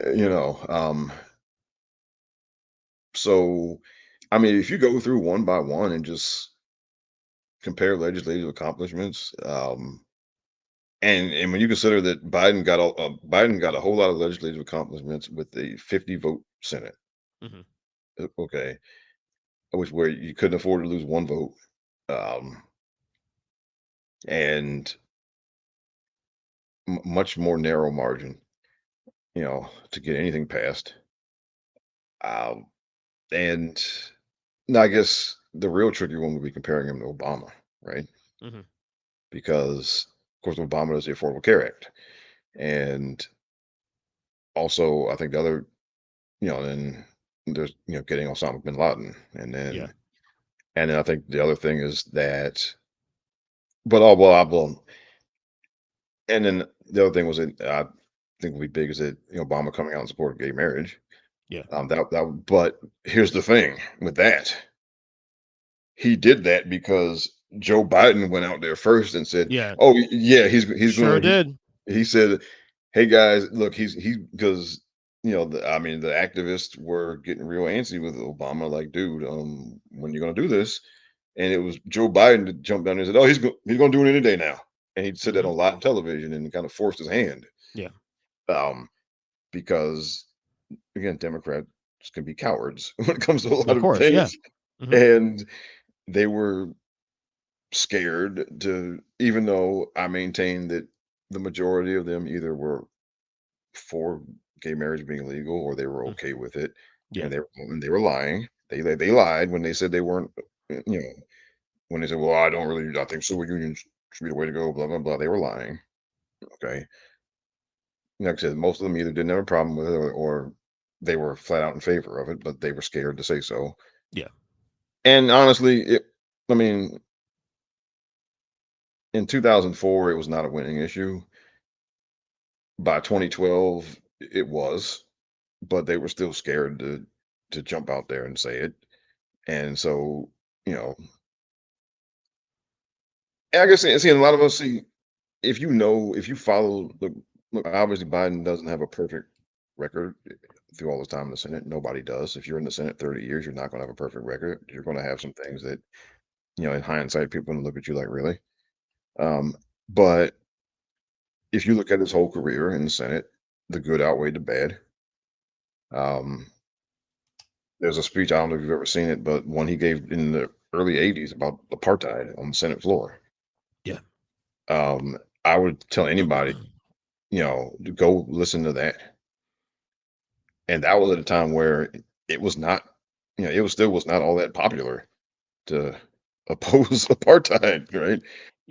so I mean, if you go through one by one and just compare legislative accomplishments, and when you consider that Biden got a whole lot of legislative accomplishments with the 50 vote Senate, Hmm. okay, which where you couldn't afford to lose one vote, um, and much more narrow margin, to get anything passed. Um, and now I guess the real tricky one would be comparing him to Obama, right? Hmm. Because of course Obama does the Affordable Care Act, and also I think the other, then there's getting Osama bin Laden, and Yeah. then I think the other thing is that, but oh well, and then the other thing was that I think would be big is that Obama coming out in support of gay marriage. Yeah. But here's the thing with that. He did that because Joe Biden went out there first and said, Yeah. "Oh, yeah, he's Sure gonna," did. he said, "Hey, guys, look, he's because, I mean, the activists were getting real antsy with Obama, like, "Dude, when you gonna do this?" And it was Joe Biden that jumped down and said, "Oh, he's gonna do it any day now." And he said that Hmm. on live television and kind of forced his hand, Yeah. um, because, again, Democrats can be cowards when it comes to a lot Of of course. Yeah. things, Hmm. and they were scared to, even though I maintain that the majority of them either were for gay marriage being legal or they were okay with it, Yeah. and they were lying. They lied when they said they weren't. You know, when they said, "Well, I think civil unions should be the way to go." Blah blah blah. They were lying. Okay, like I said, most of them either didn't have a problem with it, or they were flat out in favor of it, but they were scared to say so. Yeah. And honestly, I mean, in 2004, it was not a winning issue. By 2012, it was, but they were still scared to jump out there and say it. And so, you know, and I guess see, a lot of us see, if you follow look, obviously Biden doesn't have a perfect record through all this time in the Senate. Nobody does. If you're in the Senate 30 years, you're not going to have a perfect record. You're going to have some things that, in hindsight, people are going to look at you like, really. Um, but if you look at his whole career in the Senate, the good outweighed the bad. Um, There's a speech, I don't know if you've ever seen it, but one he gave in the early '80s about apartheid on the Senate floor. Yeah. I would tell anybody, to go listen to that. And that was at a time where it was not, it was still was not all that popular to oppose apartheid, right?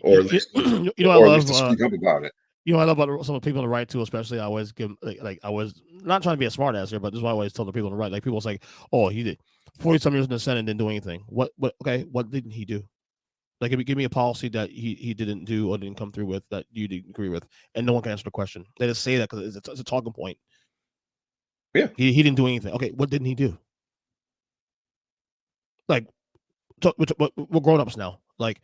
Or You, at you, least to, you know, I or at least love. to speak up about it. I love about some of the people on the right too, especially. I always give, I was not trying to be a smart ass here, but this is why I always tell the people on the right. Like, people say, "Oh, he did 40 some years in the Senate and didn't do anything." What? Okay, what didn't he do? Like, give me a policy that he didn't do or didn't come through with that you didn't agree with, and no one can answer the question. They just say that because it's a talking point. Yeah, He didn't do anything. Okay, what didn't he do? Like, we're grown ups now. Like,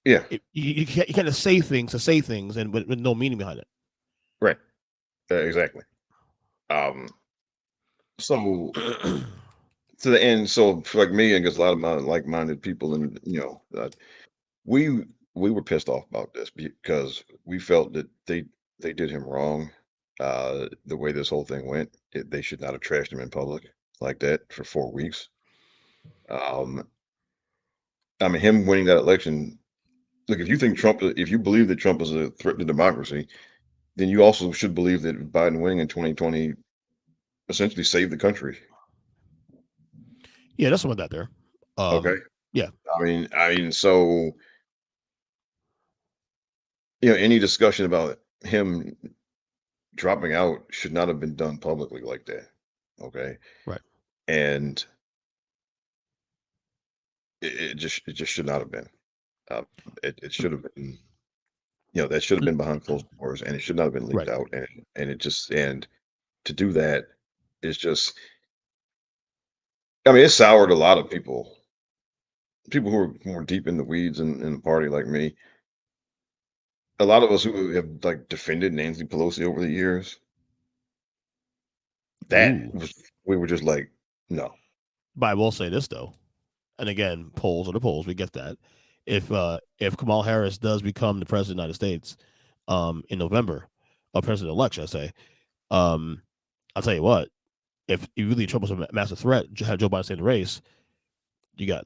yeah, you can't just say things to say things and with no meaning behind it. right, exactly. Um, so to the end, so for like me, and guess a lot of my like-minded people, and we we were pissed off about this because we felt that they did him wrong. The way this whole thing went, they should not have trashed him in public like that for 4 weeks. I mean, him winning that election. Look, if you believe that Trump is a threat to democracy, then you also should believe that Biden winning in 2020 essentially saved the country. Yeah, there's some of that there. Okay. Yeah. I mean, so any discussion about him dropping out should not have been done publicly like that. Okay. Right. And it just should not have been. It should have been, that should have been behind closed doors, and it should not have been leaked Right. out. And to do that is just, I mean, it soured a lot of people who are more deep in the weeds in the party like me. A lot of us who have like defended Nancy Pelosi over the years, we were just like, no. But I will say this though, and again, polls are the polls. We get that. If Kamala Harris does become the president of the United States in November, or president-elect, I say, I'll tell you what, if you really Trump was a massive threat, have Joe Biden stay in the race, you got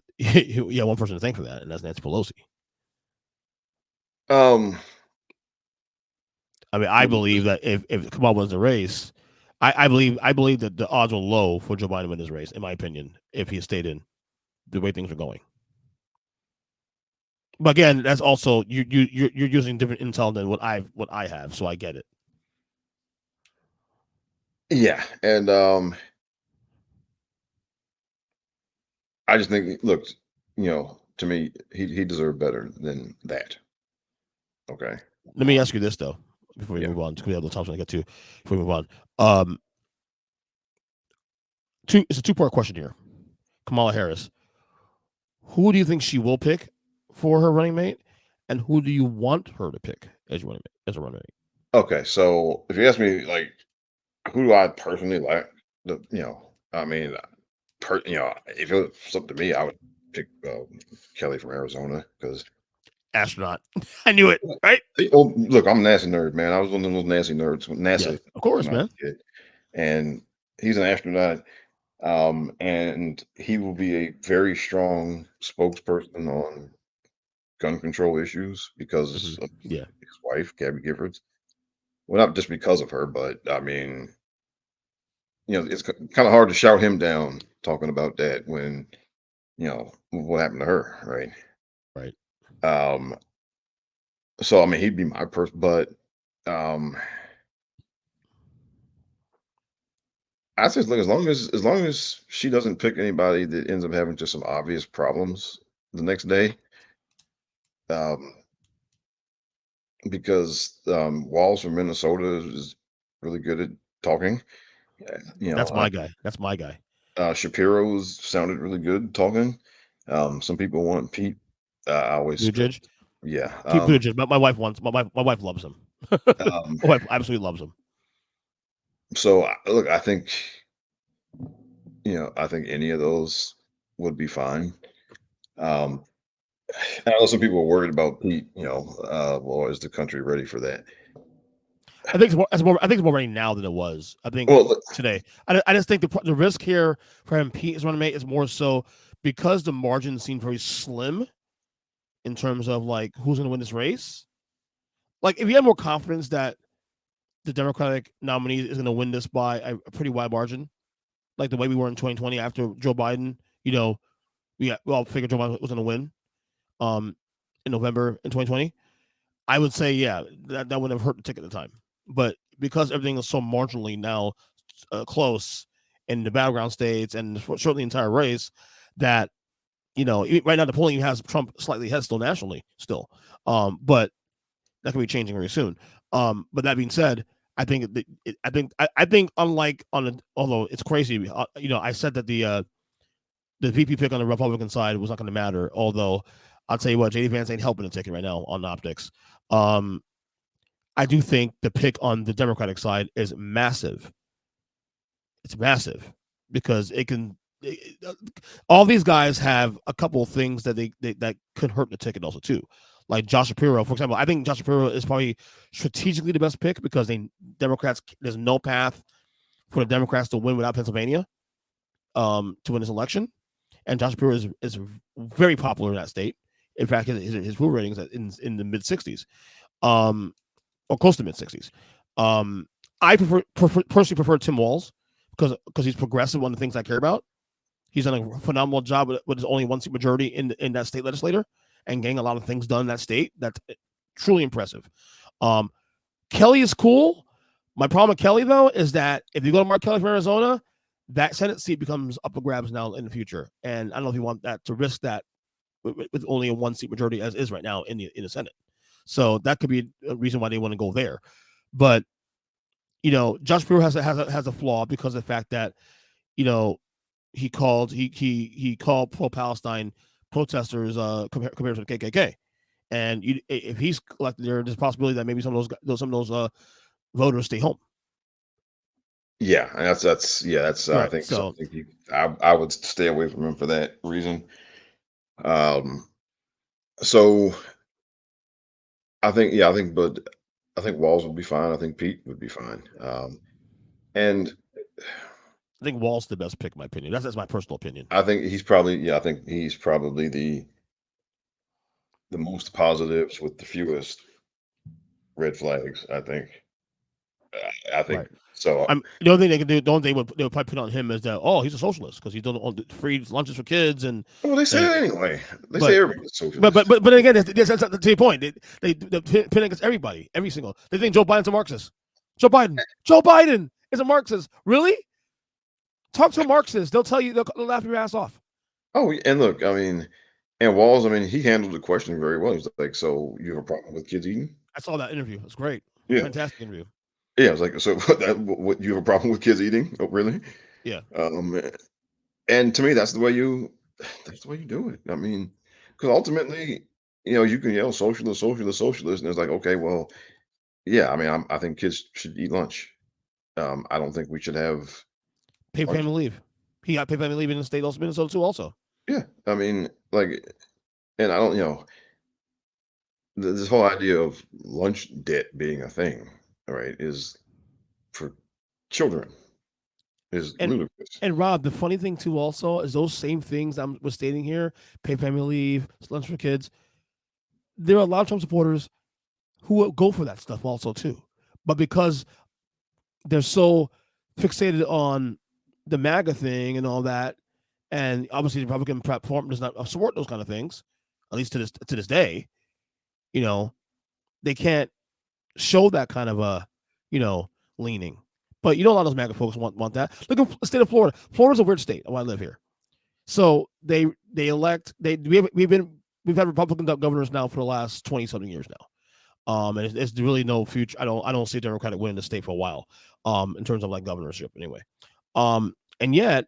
one person to thank for that, and that's Nancy Pelosi. I mean, I believe that if Kamala wins the race, I believe that the odds are low for Joe Biden to win this race, in my opinion, if he stayed in the way things are going. But again, that's also you're using different intel than what I have, so I get it. Yeah, and I just think, look, to me, he deserved better than that. Okay. Let me ask you this though, before we move on, because we have the topics I get to. Before we move on, it's a two-part question here. Kamala Harris, who do you think she will pick for her running mate, and who do you want her to pick as a running mate? Okay, so if you ask me, like, who do I personally like? I mean, if it was up to me, I would pick Kelly from Arizona because astronaut. I knew it, right? Oh, look, I'm a NASA nerd, man. I was one of those NASA nerds with NASA. Yeah, of course, man. And he's an astronaut, and he will be a very strong spokesperson on gun control issues because of his wife, Gabby Giffords. Well, not just because of her, but I mean, it's kind of hard to shout him down talking about that when, what happened to her, right? Right. So I mean, he'd be my person, but I just look, as long as she doesn't pick anybody that ends up having just some obvious problems the next day, because Walls from Minnesota is really good at talking. That's my guy. That's my guy. Shapiro's sounded really good talking. Some people want Pete. I always Buttigieg. Yeah, Pete Buttigieg. My wife wants. My wife loves him. My wife absolutely loves him. So look, I think any of those would be fine. I know some people are worried about Pete. Well, is the country ready for that? I think it's more ready now than it was. I think today. I just think the risk here for him, Pete, is running mate is more so because the margin seemed very slim in terms of like who's going to win this race. Like if you had more confidence that the Democratic nominee is going to win this by a pretty wide margin, like the way we were in 2020 after Joe Biden, we all figured Joe Biden was going to win in November in 2020. I would say, yeah, that wouldn't have hurt the ticket at the time. But because everything is so marginally now close in the battleground states and certainly the entire race, that, right now the polling has Trump slightly ahead still nationally still. But that could be changing very soon. But that being said, I think unlike although it's crazy, I said that the VP pick on the Republican side was not going to matter. Although I'll tell you what, JD Vance ain't helping the ticket right now on optics. I do think the pick on the Democratic side is massive. It's massive because all these guys have a couple of things that that could hurt the ticket also too. like Josh Shapiro, for example. I think Josh Shapiro is probably strategically the best pick because there's no path for the Democrats to win without Pennsylvania to win this election. And Josh Shapiro is very popular in that state. In fact, his approval ratings in the mid 60s, or close to mid 60s. I personally prefer Tim Walz because he's progressive on the things I care about. He's done a phenomenal job with his only one seat majority in that state legislature and getting a lot of things done in that state. That's truly impressive. Kelly is cool. My problem with Kelly, though, is that if you go to Mark Kelly from Arizona, that Senate seat becomes up for grabs now in the future. And I don't know if you want that to risk that with only a one seat majority as is right now in the Senate. So that could be a reason why they want to go there. But Josh Brewer has a flaw because of the fact that he called pro-Palestine protesters compared to the KKK, and if he's elected there, there's a possibility that maybe some of those voters stay home. Yeah, and that's right. I think so. I would stay away from him for that reason. So I think Walls would be fine. I think Pete would be fine. And I think Wall's the best pick, in my opinion. That's my personal opinion. I think he's probably the most positives with the fewest red flags. I think right. so. The only thing they can do, they'll probably put on him is that he's a socialist because he's doing free lunches for kids and. Well, they say that anyway. They say everybody's socialist. But again, that's to your point. They pin against everybody, every single. They think Joe Biden's a Marxist. Joe Biden is a Marxist. Really? Talk to a Marxist. They'll tell you. They'll laugh your ass off. Oh, and look, I mean, and Walls, I mean, he handled the question very well. He's like, "So you have a problem with kids eating?" I saw that interview. It was great. Yeah, fantastic interview. Yeah, I was like, "So what you have a problem with kids eating? Oh, really?" Yeah. And to me, that's the way you do it. I mean, because ultimately, you can yell socialist, socialist, socialist, and it's like, okay, well, yeah, I mean, I think kids should eat lunch. I don't think we should have paid family leave. He got paid family leave in the state of Minnesota too, also. Yeah, I mean, like, and I don't, this whole idea of lunch debt being a thing, right, is for children is ludicrous. And Rob, the funny thing too also is those same things I was stating here, paid family leave, lunch for kids. There are a lot of Trump supporters who will go for that stuff also too. But because they're so fixated on the MAGA thing and all that, and obviously the Republican platform does not support those kind of things, at least to this day, they can't show that kind of a, leaning. But a lot of those MAGA folks want that. Look at the state of Florida. Florida's a weird state. I want to live here. So they elect we've had Republican governors now for the last 20-something years now. And it's really no future. I don't see a Democratic win in the state for a while. In terms of like governorship anyway. And yet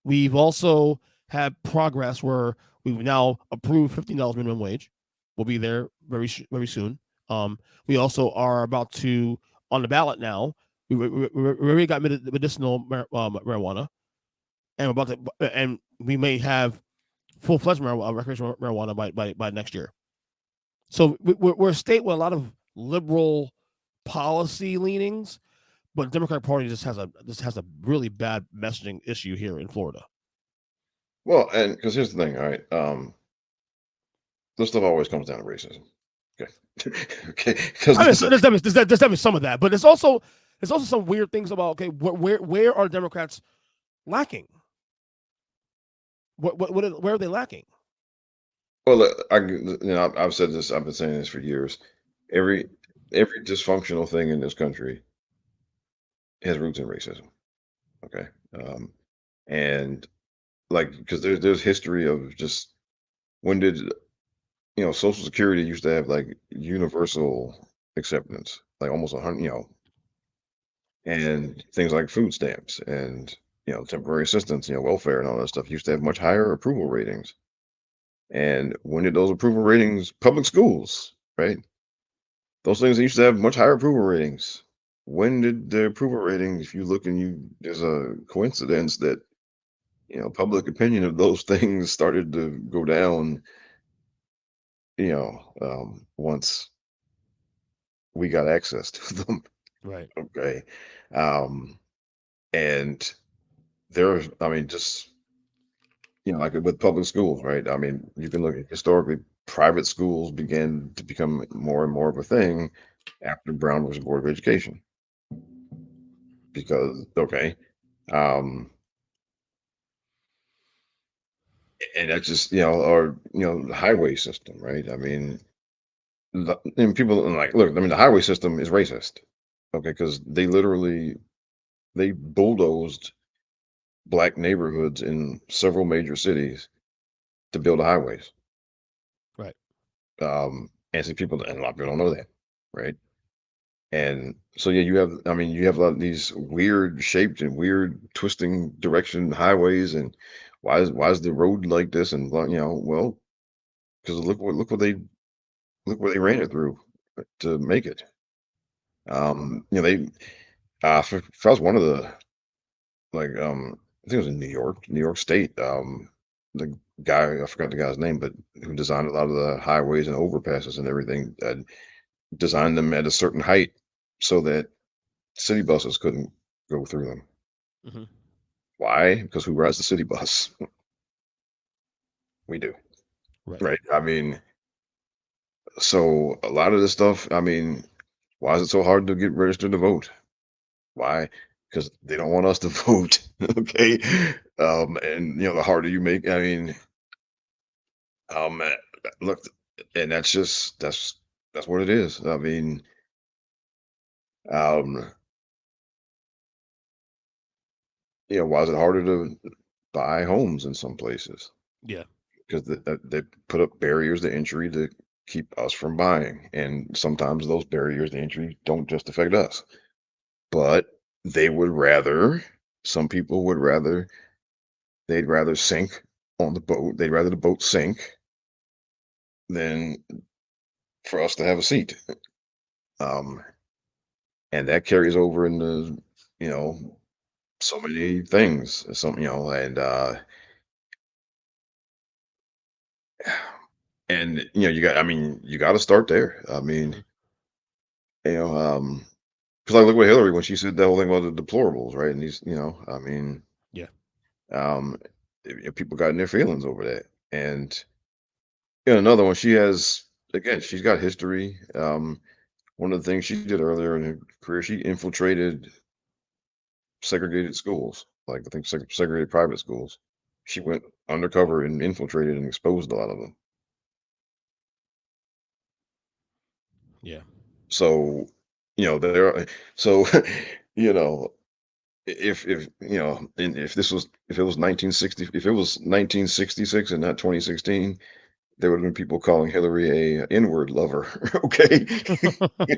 we've also had progress where we've now approved $15 minimum wage. We'll be there very soon. We also are about to on the ballot now. We already got medicinal marijuana, and we may have full-fledged recreational marijuana by next year. So we're a state with a lot of liberal policy leanings, but the Democratic Party just has a really bad messaging issue here in Florida. Well, and because here's the thing, all right, this stuff always comes down to racism. Okay, okay. Because there's definitely some of that, but there's also some weird things about where are Democrats lacking? Where are they lacking? Well, I've said this. I've been saying this for years. Every dysfunctional thing in this country has roots in racism. Okay, and because there's history of just when did Social Security used to have like universal acceptance, like almost 100, and things like food stamps and temporary assistance, welfare and all that stuff used to have much higher approval ratings. And when did those approval ratings, public schools, right? Those things used to have much higher approval ratings. When did the approval ratings, if you look and there's a coincidence that, public opinion of those things started to go down once we got access to them. Right. Okay. Um, and there's, I mean, just, like with public schools, right? I mean, you can look at historically, private schools began to become more and more of a thing after Brown was Board of Education. Because, okay. And that's just, or, the highway system, right? I mean, and people are like, look, I mean, the highway system is racist. Okay. Because they bulldozed black neighborhoods in several major cities to build highways. Right. And see people, and a lot of people don't know that, right? And so yeah, you have a lot of these weird shaped and weird twisting direction highways, and why is the road like this? And well, because look what they ran it through to make it. They if I was one of the like I think it was in New York State. The guy, I forgot the guy's name, but who designed a lot of the highways and overpasses and everything, designed them at a certain height so that city buses couldn't go through them. Hmm. Why? Because who rides the city bus? We do, Right. right? I mean, so a lot of this stuff, I mean, why is it so hard to get registered to vote? Why? Because they don't want us to vote. Okay. And the harder you make, I mean, uh, look, and that's what it is. I mean, um, why is it harder to buy homes in some places? Yeah. Because they put up barriers to entry to keep us from buying, and sometimes those barriers to entry don't just affect us, but they would rather. Some people would rather. They'd rather sink on the boat. They'd rather the boat sink than for us to have a seat. Um, and that carries over into you know so many things. And you got. I mean, you got to start there. I mean, Hmm. you know, um, because I look at Hillary when she said that whole thing about the deplorables, right? And I mean, Yeah. um, people got in their feelings over that. And another one, she has again, she's got history. One of the things she did earlier in her career, she infiltrated segregated schools, like I think segregated private schools. She went undercover and infiltrated and exposed a lot of them. Yeah. So, there are, so, you know, if it was 1960, if it was 1966 and not 2016, there would have been people calling Hillary a N-word lover. Okay.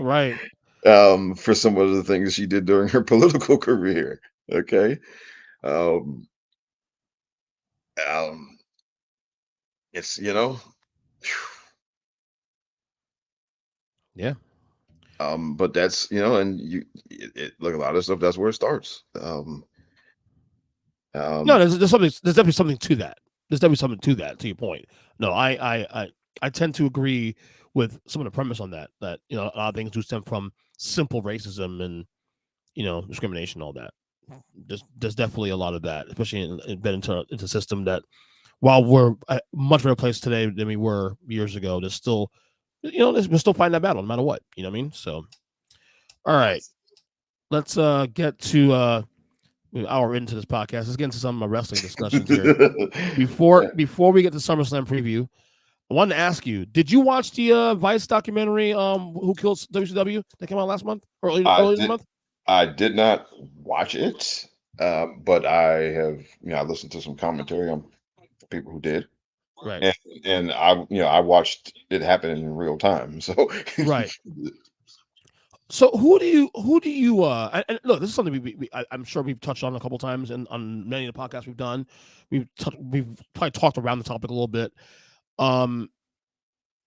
Right. For some of the things she did during her political career. Okay. Um, um, it's, Yeah. but that's, and like a lot of stuff, that's where it starts. No, Um, there's something. There's definitely something to that. There's definitely something to that. To your point. No, I tend to agree with some of the premise on that. That a lot of things do stem from simple racism and discrimination, all that. There's definitely a lot of that, especially been into a system that, while we're a much better place today than we were years ago, there's still, we're still fighting that battle no matter what. You know what I mean? So, all right, let's get to an hour into this podcast. Let's get into some wrestling discussions here. Before we get to SummerSlam preview, I wanted to ask you: did you watch the Vice documentary, "Who Killed WCW" that came out last month or I early this did, month? I did not watch it, but I have, I listened to some commentary on people who did, Right, and I watched it happen in real time. So, right. So who do you and look, this is something I'm sure we've touched on a couple times and on many of the podcasts we've done. We've probably talked around the topic a little bit. Um,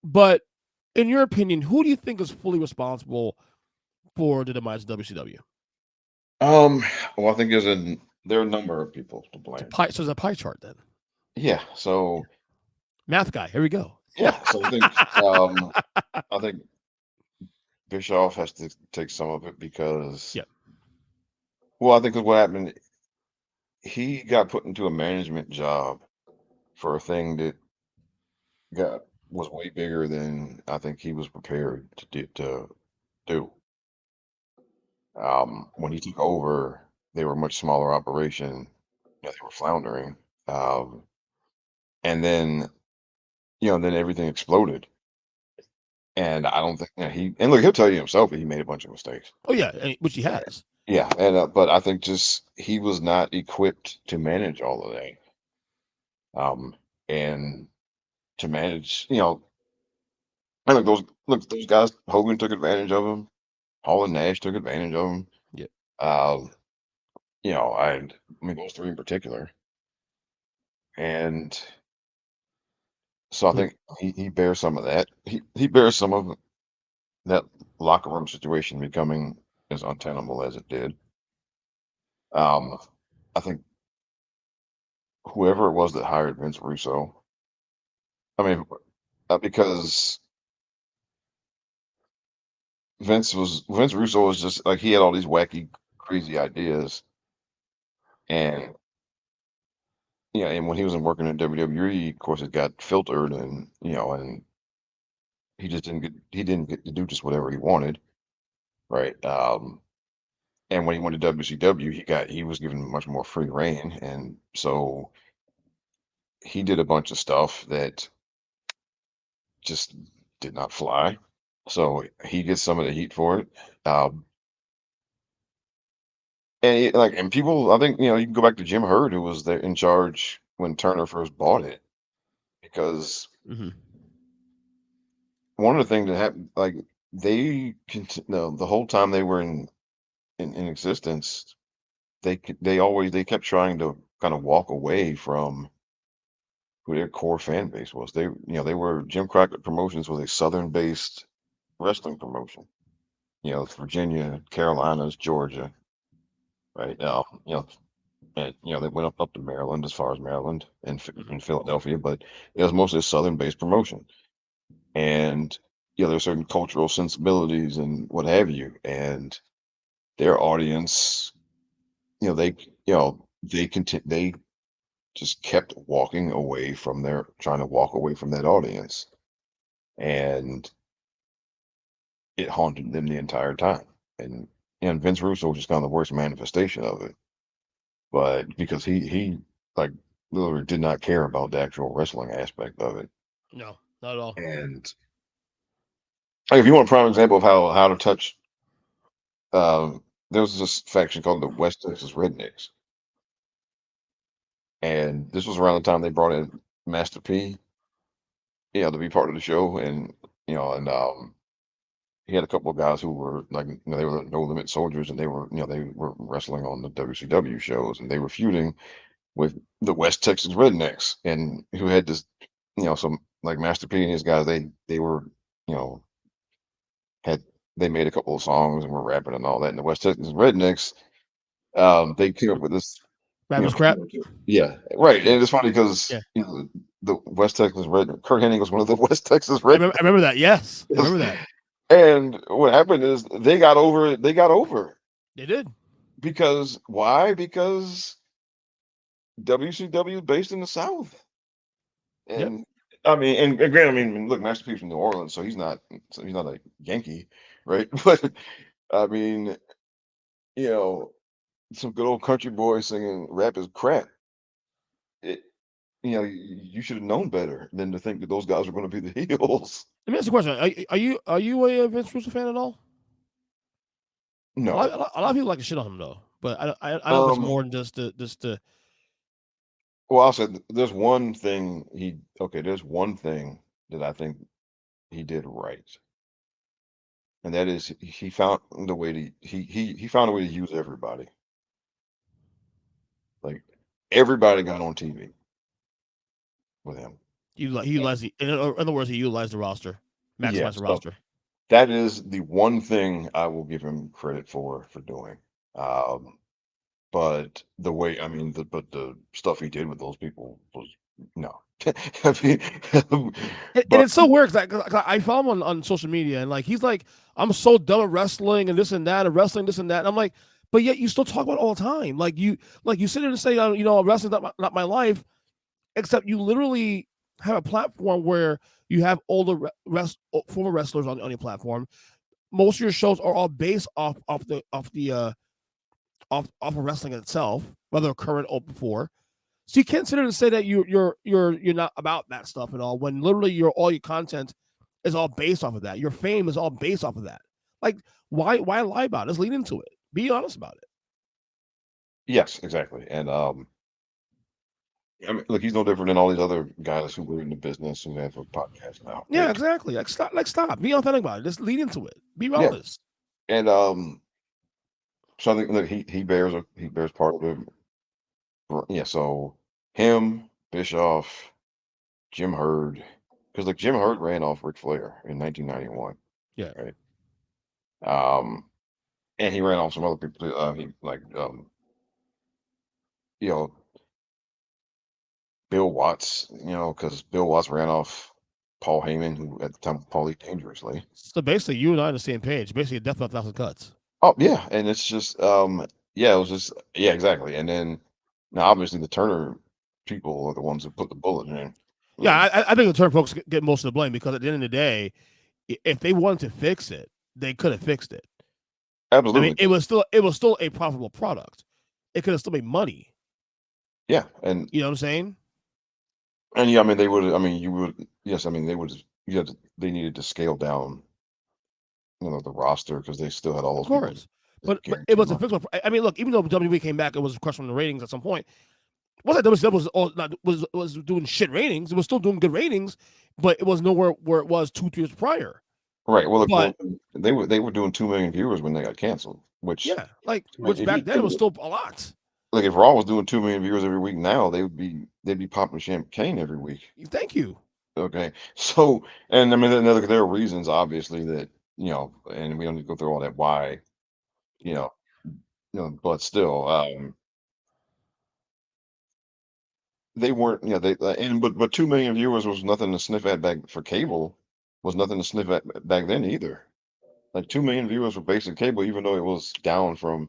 but in your opinion, who do you think is fully responsible for the demise of WCW? um, well, I think there are a number of people to blame. So there's a pie chart then. Yeah. So Math guy, here we go. Yeah, so I think Bischoff has to take some of it because, Yeah. well, I think what happened, he got put into a management job for a thing that got was way bigger than I think he was prepared to do. When he took over, they were a much smaller operation. They were floundering, um, and then then everything exploded. And I don't think he and look, he'll tell you himself that he made a bunch of mistakes. Oh yeah, which he has. Yeah, and but I think just he was not equipped to manage all of that. And to manage, and look those guys. Hogan took advantage of him. Hall and Nash took advantage of him. Yeah. Um, I mean those three in particular. And so I But think he bears some of that. He bears some of that locker room situation becoming as untenable as it did. Um, I think whoever it was that hired Vince Russo, I mean, because Vince Russo was just like he had all these wacky, crazy ideas, and and when he was working in WWE, of course, it got filtered, and he didn't get to do just whatever he wanted, right? And when he went to WCW, he was given much more free reign, and so he did a bunch of stuff that just did not fly. So he gets some of the heat for it. Um, and people, I think you can go back to Jim Hurd, who was there in charge when Turner first bought it, because mhm. one of the things that happened, like no, the whole time they were in existence, they kept trying to kind of walk away from who their core fan base was. They were Jim Crockett Promotions was a Southern based wrestling promotion. It's Virginia, Carolinas, Georgia, right? And they went up to Maryland, as far as Maryland and Mhm. in Philadelphia, but it was mostly a Southern based promotion. And there's certain cultural sensibilities and what have you, and their audience, they they just kept walking away from their trying to walk away from that audience, and it haunted them the entire time. And Vince Russo was just kind of the worst manifestation of it, but because he like literally did not care about the actual wrestling aspect of it. No, not at all. And like, if you want a prime example of how to touch, there was this faction called the West Texas Rednecks, and this was around the time they brought in Master P, to be part of the show, and he had a couple of guys who were like, they were No Limit Soldiers, and they were wrestling on the WCW shows, and they were feuding with the West Texas Rednecks, and who had this, some like Master P and his guys, they were, you know, had they made a couple of songs and were rapping and all that, and the West Texas Rednecks, they came up with this, Rappers crap. yeah, right, Yeah. and it's funny Yeah. because the West Texas Red Kurt Hennig was one of the West Texas I remember that. Yes, I Rednecks, remember that. and what happened is they got over it. They got over it They did. because why? Because WCW is based in the South. Yep. And I mean, and granted, I mean, look, Master P's from New Orleans, so he's not a Yankee, right? But I mean, you know, some good old country boy singing rap is crap. It, you should have known better than to think that those guys were going to be the heels. Let me ask you a question. Are you a Vince Russo fan at all? No. A lot of people like to shit on him though, but I know there's Um. more than just the. Well, I'll say there's one thing there's one thing that I think he did right, and that is he found the way to he found a way to use everybody. Like everybody got on TV with him. He utilized in other words, he utilized the roster, Yeah, maximized the so roster. that is the one thing I will give him credit for doing. Um, but the way I mean, but the stuff he did with those people was no. I mean, And but it's so weird because I follow him on social media and like he's like, I'm so done with wrestling and this and that and wrestling this and that. And I'm like, but yet you still talk about it all the time. Like you sit there and say, wrestling's not my life, except you literally have a platform where you have older former wrestlers on your platform. Most of your shows are all based off of wrestling itself, whether current or before. So you can't sit there and say that you're not about that stuff at all when literally all your content is all based off of that. Your fame is all based off of that. Like why lie about it? Let's lean into it. Be honest about it. yes, exactly. And I mean, look, he's no different than all these other guys who were in the business who have a podcast now. Yeah, exactly. Like stop. Be authentic about it. Just lean into it. Be Yeah, honest. and so I think look, he bears part of it. Yeah, so him, Bischoff, Jim Herd, because like Jim Herd ran off Ric Flair in 1991, Yeah. right? Um, and he ran off some other people. He like you know Bill Watts, because Bill Watts ran off Paul Heyman, who at the time Paulie dangerously. So basically you and I on the same page. Basically a death by 1,000 cuts. Oh yeah, and it's just yeah, it was just yeah, exactly. And then now obviously the Turner people are the ones who put the bullet in. I mean, Yeah, I think the turn folks get most of the blame because at the end of the day, if they wanted to fix it, they could have fixed it. I mean, absolutely, it was still a profitable product. It could have still made money. yeah, You know what I'm saying? and yeah, I mean they would. I mean you would. Yes, I mean they would. You had to, they needed to scale down, the roster because they still had all Of those people course. just But it guaranteed was a money. fixable. I mean, look, even though WWE came back, it was crushed from the ratings at some point. It wasn't like WCW was doing shit ratings. It was still doing good ratings, but it was nowhere where it was 2 years prior. Right. Well, look, But they were doing 2 million viewers when they got canceled. Which, yeah, like I mean, which if you back then think was of it, still a lot. like if Raw was doing 2 million viewers every week now, they'd be popping champagne every week. Thank you. Okay. So, and I mean, there are reasons, obviously, that, and we don't need to go through all that why, you know, but still, they weren't, but 2 million viewers was nothing to sniff at back for cable, was nothing to sniff at back then either. Like 2 million viewers for basic cable, even though it was down from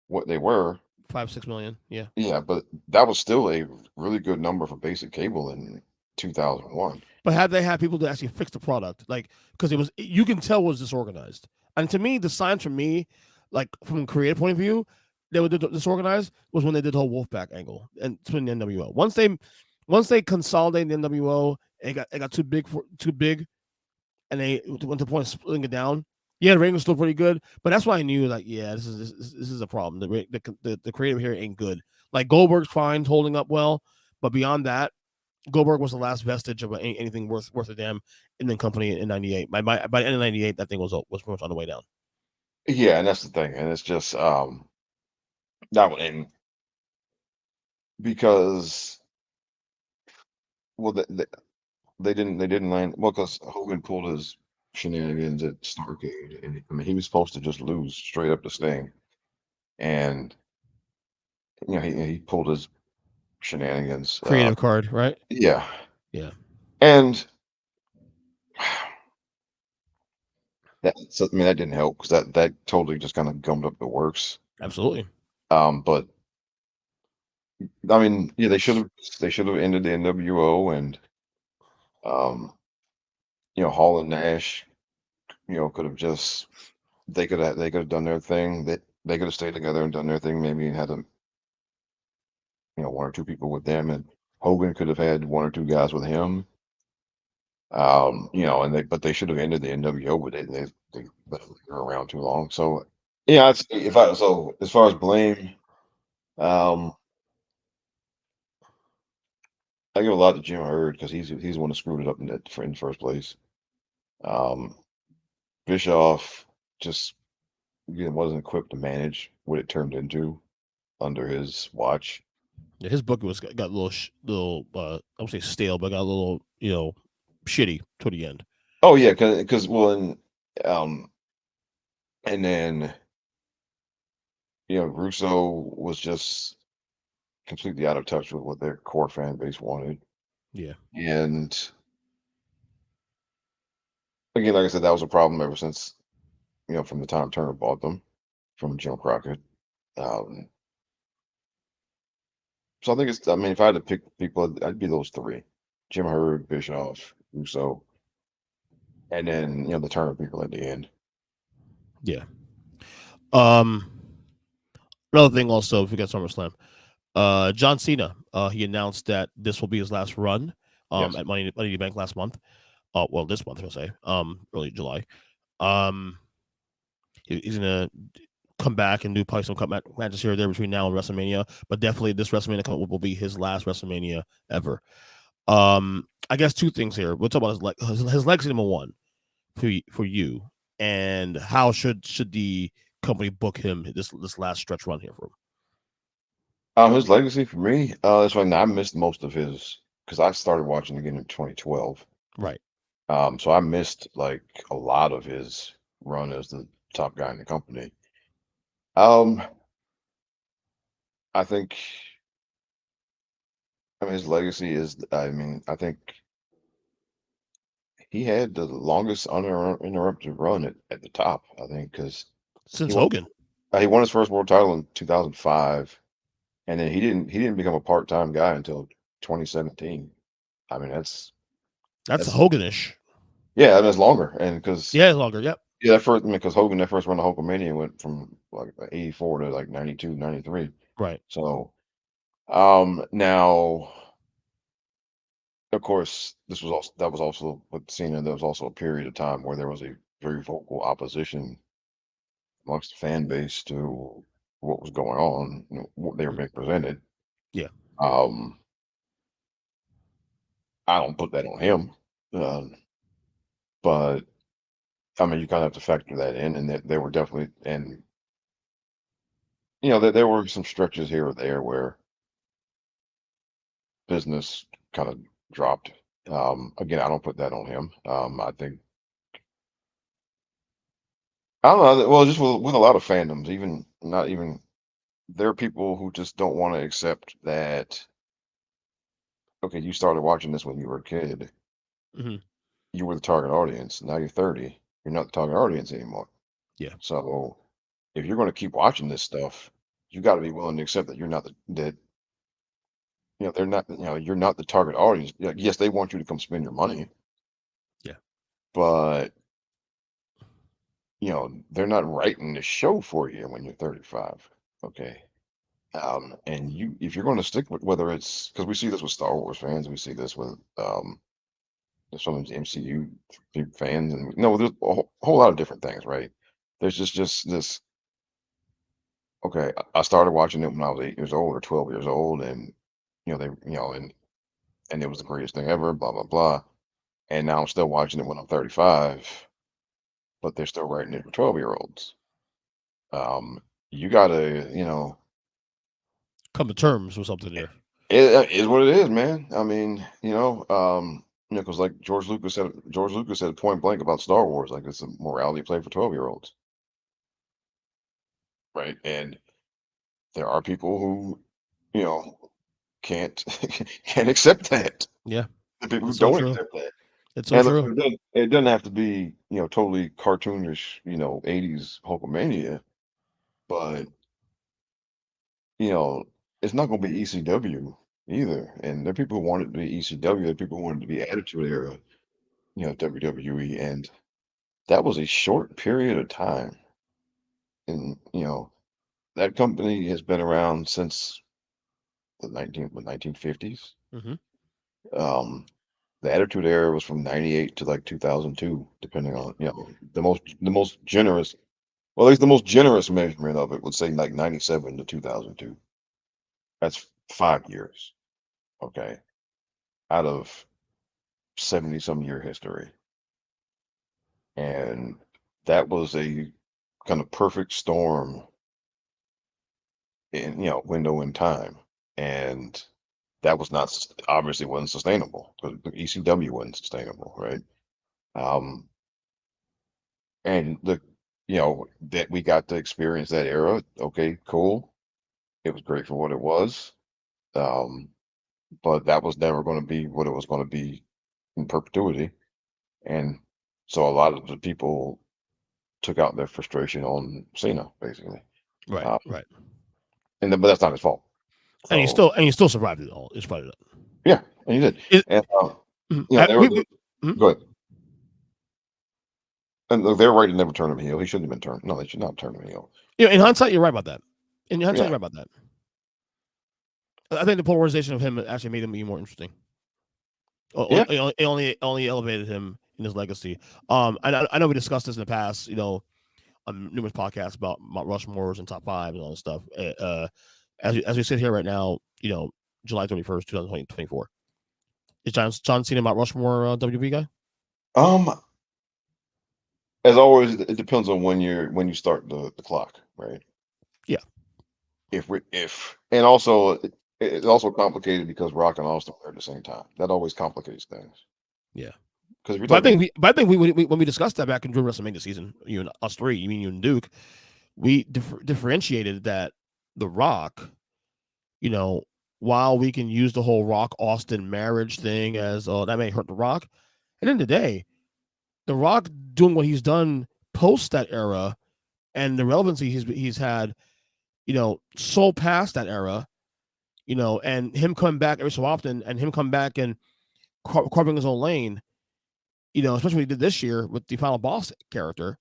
what they were. 5-6 million. Yeah. Yeah, but that was still a really good number for basic cable in 2001. But had they had people to actually fix the product, like because you can tell it was disorganized. And to me, the signs for me, like from a creative point of view, they were disorganized was when they did the whole Wolfpack angle and split the NWO. Once they consolidated the NWO, it got too big, and they went to the point of splitting it down. Yeah, the rating was still pretty good, but that's why I knew like, yeah, this is a problem. The creative here ain't good. Like Goldberg's fine, holding up well, but beyond that, Goldberg was the last vestige of anything worth a damn in the company in '98. By the end of '98, that thing was pretty much on the way down. Yeah, and that's the thing, and it's just that one, and because well, they didn't land well because Hogan pulled his shenanigans at Starrcade, and I mean he was supposed to just lose straight up to Sting, and he pulled his shenanigans. Creative card, right? Yeah, Yeah, and I mean that didn't help because that totally just kind of gummed up the works. absolutely. But I mean, yeah, they should have ended the NWO and um, Hall and Nash, could have just they could have done their thing. They could have stayed together and done their thing. Maybe had one or two people with them, and Hogan could have had one or two guys with him. But they should have ended the NWO, but they let them linger around too long. So yeah, so as far as blame, um, I give a lot to Jim Herd because he's the one that screwed it up in the first place. Um, Bischoff just again wasn't equipped to manage what it turned into under his watch. Yeah, his book got a little I would say stale, but got a little shitty to the end. Oh yeah, because well, um, and then Russo was just completely out of touch with what their core fan base wanted. Yeah. And again, like I said, that was a problem ever since, from the time Turner bought them from Jim Crockett. Um, so I think I mean, if I had to pick people, I'd be those three: Jim Herd, Bischoff, Russo, and then the Turner people at the end. Yeah. Um. Another thing, also, if we got SummerSlam, John Cena, he announced that this will be his last run Yes. at Money in the Bank last month. Well, this month, I'll say, early July. Um, he's gonna come back and do probably some matches here or there between now and WrestleMania, but definitely this WrestleMania will be his last WrestleMania ever. I guess two things here. We'll talk about his legacy, number one, for you, and how should the company book him this last stretch run here for him. His legacy for me, it's funny. I missed most of his because I started watching again in 2012. Right. So I missed like a lot of his run as the top guy in the company. Um, I think, I mean, his legacy is, I mean, I think he had the longest uninterrupted run at the top. I think because he Since won, Hogan. he won his first world title in 2005, and then he didn't become a part-time guy until 2017. I mean, That's that's Hoganish. yeah, that's longer, and because Yeah, longer. Yep. yeah, that first, I mean, because Hogan, that first run of Hulkamania went from like 84 to like 92, 93. Right. So, now, of course, that was also with Cena. There was also a period of time where there was a very vocal opposition amongst the fan base to what was going on, what they were Mm. being presented. Yeah. Um, I don't put that on him, um, but I mean, you kind of have to factor that in, and that there were definitely, and there were some stretches here or there where business kind of dropped. Again, I don't put that on him. I think I don't know. Well, just with a lot of fandoms, even not even there are people who just don't want to accept that. Okay, you started watching this when you were a kid. Hmm. You were the target audience. Now you're 30. You're not the target audience anymore. Yeah. So if you're going to keep watching this stuff, you got to be willing to accept that you're not that they're not you're not the target audience. Like, yes, they want you to come spend your money, Yeah. but they're not writing the show for you when you're 35. Okay. And if you're going to stick with whether it's because we see this with Star Wars fans, we see this with some of the MCU fans, and no, there's a whole lot of different things, right? There's just this. Okay, I started watching it when I was 8 years old or 12 years old, and they and it was the greatest thing ever, blah blah blah. And now I'm still watching it when I'm 35, but they're still writing it for 12-year-olds. You gotta, Come to terms with something there. it is what it is, man. I mean, because like George Lucas said point blank about Star Wars, like it's a morality play for 12-year-olds, right? And there are people who, you know, can't can't accept that. Yeah. The people who It's so don't true. accept that. It's so And look, true. it doesn't have to be, totally cartoonish, 80s Hulkamania, but you know, it's not gonna be ECW either. And there are people who want it to be ECW, there are people who want it to be Attitude Era, WWE, and that was a short period of time. And that company has been around since the 1950s. Hmm. Um, the Attitude Era was from 98 to like 2002, depending on, the most generous, well, at least the most generous measurement of it would say like 97 to 2002. That's 5 years, okay, out of 70 some year history. And that was a kind of perfect storm in, window in time. And that was not, obviously wasn't sustainable because the ECW wasn't sustainable, right? Um, and that we got to experience that era. Okay, cool. It was great for what it was. Um, but that was never going to be what it was going to be in perpetuity. And so a lot of the people took out their frustration on Cena, basically. Right, Uh, right. but that's not his fault. And So he still survived it all. It's probably that. yeah, and he did. Is, And they we, were mhm. go ahead. And look, they're right to never turn him heel. He shouldn't have been turned. No, they should not turn him heel. In hindsight, you're right about that. In hindsight, Yeah. you're right about that. I think the polarization of him actually made him even more interesting. Yeah. It only elevated him in his legacy. I know we discussed this in the past, on numerous podcasts about Mount Rushmores and top fives and all this stuff. As we sit here right now, July 31st, 2024, is John Cena Mount Rushmore WWE guy? As always, it depends on when you start the clock, right? Yeah. And also it's also complicated because Rock and Austin were at the same time. That always complicates things. Yeah. Because But I think we when we discussed that back in during WrestleMania season, you and us three, you and Duke, we differentiated that The Rock, while we can use the whole Rock Austin marriage thing as that may hurt The Rock, at the end of the day, The Rock doing what he's done post that era and the relevancy he's had, so past that era, and him coming back every so often and him come back and carving his own lane, especially what he did this year with the Final Boss character,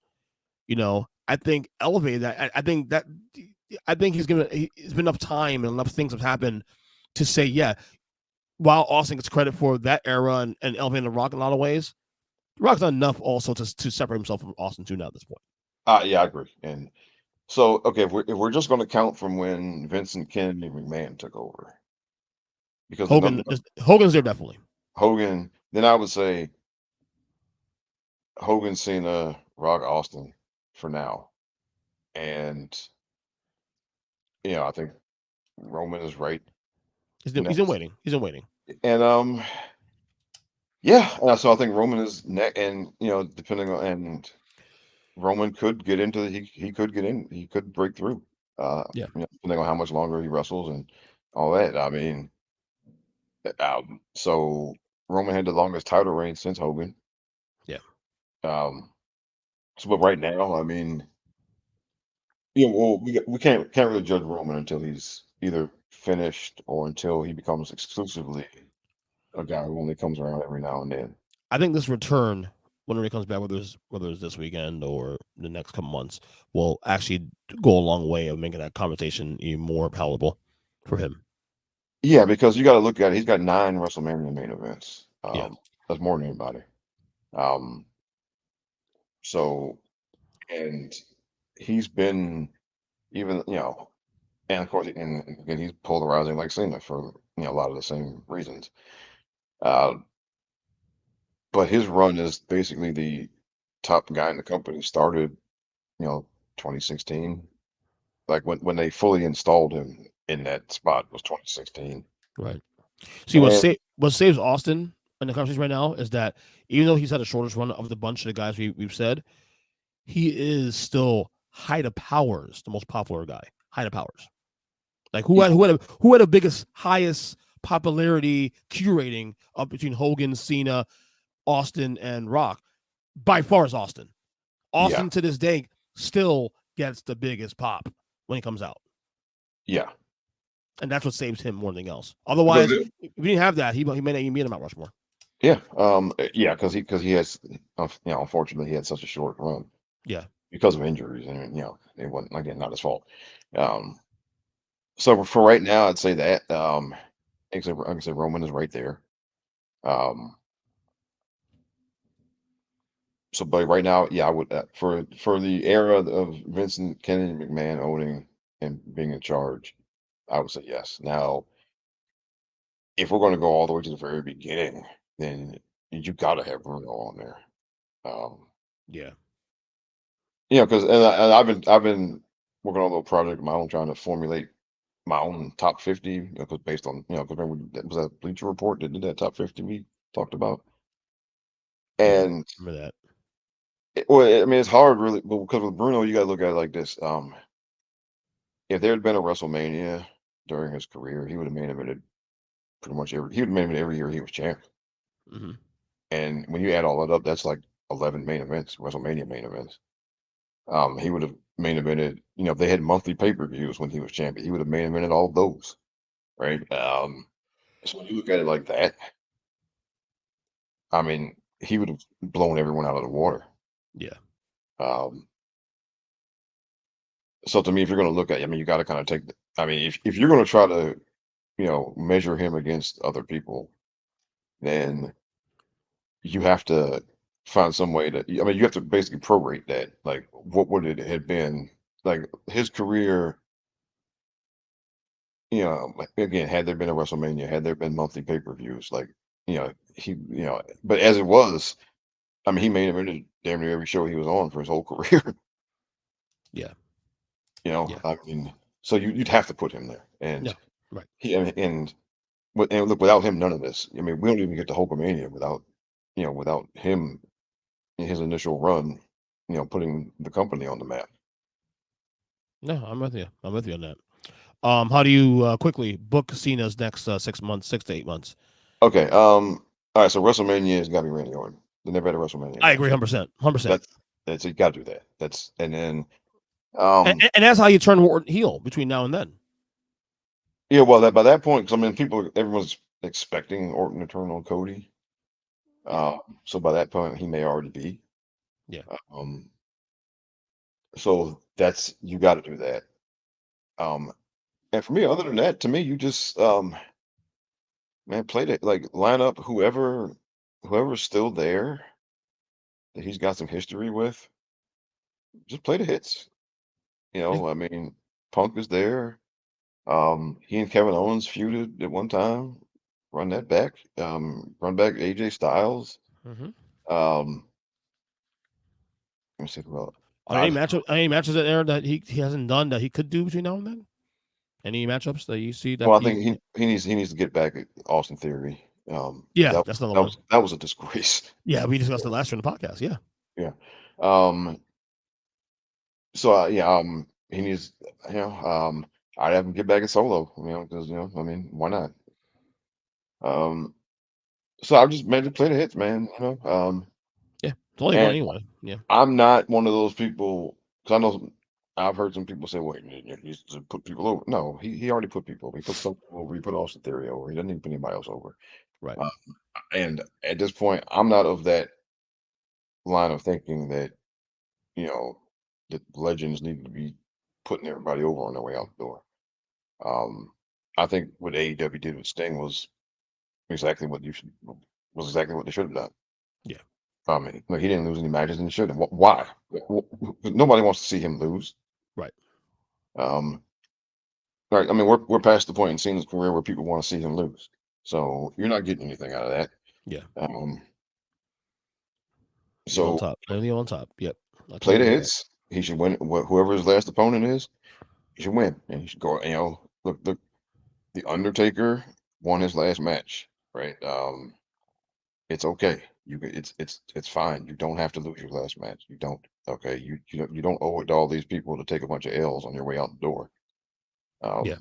I think elevated that. I think he's been enough time and enough things have happened to say, yeah, while Austin gets credit for that era and elevating The Rock in a lot of ways, The Rock's done enough also to separate himself from Austin too now at this point. Yeah, I agree. And so, okay, if we're just going to count from when Vincent Kennedy McMahon took over, because Hogan's there definitely. Hogan, then I would say Hogan, Cena, Rock, Austin for now. And I think Roman is right. He's in waiting. He's in waiting. And yeah, so I think Roman is next, and depending on, and Roman could get into he could get in, he could break through. Yeah. Depending on how much longer he wrestles and all that. I mean, so Roman had the longest title reign since Hogan. Yeah. So, but right now, I mean, well, we can't really judge Roman until he's either finished or until he becomes exclusively a guy who only comes around every now and then. I think this return, whenever he comes back, whether it's this weekend or the next couple months, will actually go a long way of making that conversation even more palatable for him. Yeah, because you got to look at it. He's got 9 WrestleMania main events. Yeah. That's more than anybody. So, and he's been even, and of course, and again, he's polarizing like Cena for a lot of the same reasons. But his run is basically the top guy in the company. Started, 2016. Like when they fully installed him in that spot was 2016. Right. See, what saves Austin in the conversation right now is that even though he's had the shortest run of the bunch of the guys we've said, he is still height of powers, the most popular guy. Height of powers. Like who had the biggest, highest popularity Q rating up between Hogan, Cena, Austin, and Rock? By far is Austin. Austin to this day still gets the biggest pop when he comes out. Yeah. And that's what saves him more than anything else. Otherwise, if we didn't have that, he may not even be in Mount Rushmore. Yeah. Yeah, because he has, unfortunately, he had such a short run. Yeah. Because of injuries, and it wasn't, again, not his fault. So for right now, I'd say that. Except like I said, Roman is right there. So, but right now, yeah, I would for the era of Vincent Kennedy McMahon owning and being in charge, I would say yes. Now, if we're going to go all the way to the very beginning, then you got to have Bruno on there. Yeah. Because I've been working on a little project of my own, trying to formulate my own top 50, because based on, because remember that was that Bleacher Report that did that top 50 we talked about. And remember that. Well, I mean, it's hard really, but because with Bruno, you got to look at it like this. If there had been a WrestleMania during his career, he would have main evented pretty much he would main event every year he was champ. Mm-hmm. And when you add all that up, that's like 11 main events, WrestleMania main events. He would have main evented, if they had monthly pay-per-views when he was champion, he would have main evented all of those, right? So when you look at it like that, I mean, he would have blown everyone out of the water. Yeah. Um, so to me, if you're going to look at, I mean, you got to kind of take. I mean, if you're going to try to, measure him against other people, then you have to find some way to. I mean, you have to basically prorate that. Like, what would it have been? Like his career. Again, had there been a WrestleMania, had there been monthly pay-per-views, like, but as it was, I mean, he main evented damn near every show he was on for his whole career. Yeah. Yeah. I mean, so you'd have to put him there, and No. Right. and look, without him, none of this. I mean, we don't even get to Hulkamania without him in his initial run, putting the company on the map. No, I'm with you. I'm with you on that. How do you quickly book Cena's next 6 months, 6 to 8 months? Okay. All right. So WrestleMania has got to be Randy Orton. They never had a WrestleMania I match. agree, 100%. 100%. That's you got to do that. And then And that's how you turn Orton heel between now and then. yeah, well, by that point, 'cause I mean, everyone's expecting Orton to turn on Cody. Yeah. So by that point, he may already be. Yeah. Um, so you got to do that. And for me, other than that, to me, you just man, play it like line up whoever's still there that he's got some history with. Just play the hits. Yeah. I mean, Punk is there. He and Kevin Owens feuded at one time. Run that back. Run back AJ Styles. Mm-hmm. Let me see. Well, Are there any matches in there that he hasn't done that he could do between now and then? Any matchups that you see that I think he needs to get back at Austin Theory. Yeah, that's another one. That was a disgrace. Yeah, we discussed it last year in the podcast. Yeah. Yeah. So yeah. He needs. I'd have him get back at Solo. Because I mean, why not? So I just maybe play the hits, man. Yeah. It's only one And anyway. Yeah. I'm not one of those people because I know I've heard some people say, "Wait, he needs to put people over." No, he already put people over. He put some people over. He put Austin Theory over. He doesn't need to put anybody else over. Right. And at this point, I'm not of that line of thinking that you know that legends need to be putting everybody over on their way out the door. Um, I think what AEW did with Sting exactly what was exactly what they should have done. Yeah. I mean, look, he didn't lose any matches and he shouldn't. Why? Nobody wants to see him lose. Right. Um, right. I mean, we're past the point in Cena's career where people want to see him lose. So you're not getting anything out of that. Yeah. He's on So top. Only on top. Yep. I play totally the agree with that. hits. He should win. Whoever his last opponent is, he should win, and he should go. Look, the Undertaker won his last match, right? It's okay. It's fine. You don't have to lose your last match. You don't. Okay. You don't owe it to all these people to take a bunch of L's on your way out the door. Yeah.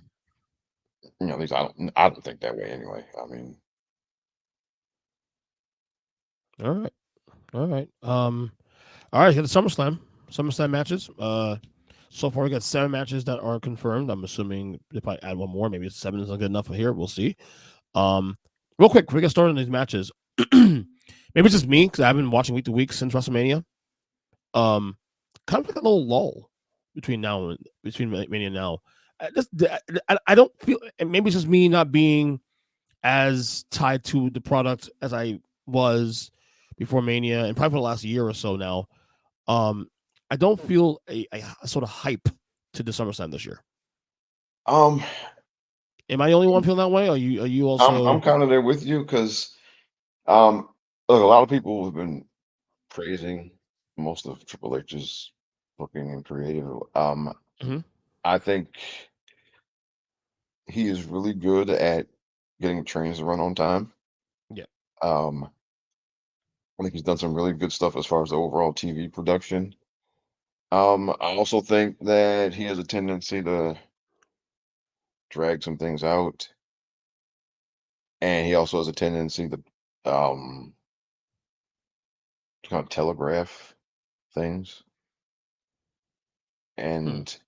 At least I don't think that way anyway. I mean, All right. All right. All right. Get the SummerSlam matches. So far we got 7 matches that are confirmed. I'm assuming they probably add one more. Maybe 7 isn't good enough for here. We'll see. Real quick, before we get started on these matches, maybe it's just me because I've been watching week to week since WrestleMania. Kind of like a little lull between Mania and now. I don't feel, and maybe it's just me not being as tied to the product as I was before Mania, and probably for the last year or so now. I don't feel a sort of hype to the SummerSlam this year. um, Am I the only one feeling that way? Or are you also? I'm kind of there with you because um, look, a lot of people have been praising most of Triple H's booking and creative. Mhm. I think he is really good at getting trains to run on time. Yeah. I think he's done some really good stuff as far as the overall TV production. I also think that he has a tendency to drag some things out. and he also has a tendency to um kind of telegraph things. Hmm. And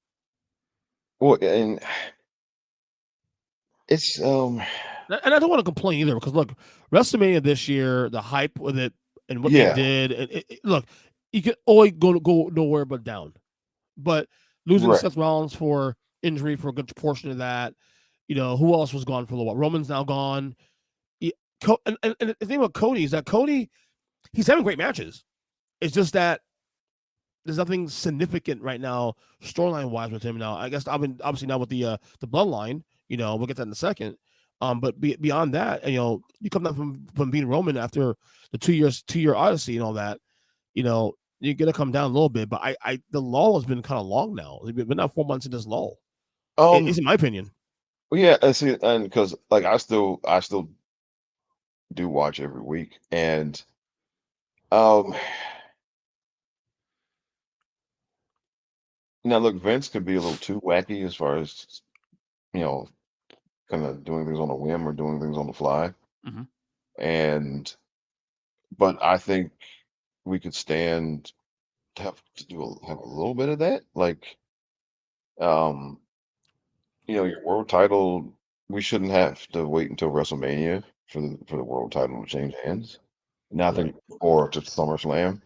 well, and it's And I don't want to complain either because look, WrestleMania this year, the hype with it and what they yeah, did, and look, you can always go nowhere but down. But losing right. Seth Rollins for injury for a good portion of that, who else was gone for a little while? Roman's now gone. And the thing about Cody is that Cody, he's having great matches. It's just that there's nothing significant right now storyline wise with him now. I guess obviously now with the bloodline, we'll get that in a second. But beyond that, you come down from being Roman after the 2 year odyssey and all that, you're gonna come down a little bit. But the lull has been kind of long now. We've been now 4 months in this lull. It's Um, in my opinion. well, yeah, I see, and because like I still do watch every week, and um, now look, Vince can be a little too wacky as far as you know, kind of doing things on a whim or doing things on the fly, Mm-hmm. and but I think we could stand have a little bit of that, like um, your world title. We shouldn't have to wait until WrestleMania for the world title to change hands. Right. Nothing or to SummerSlam.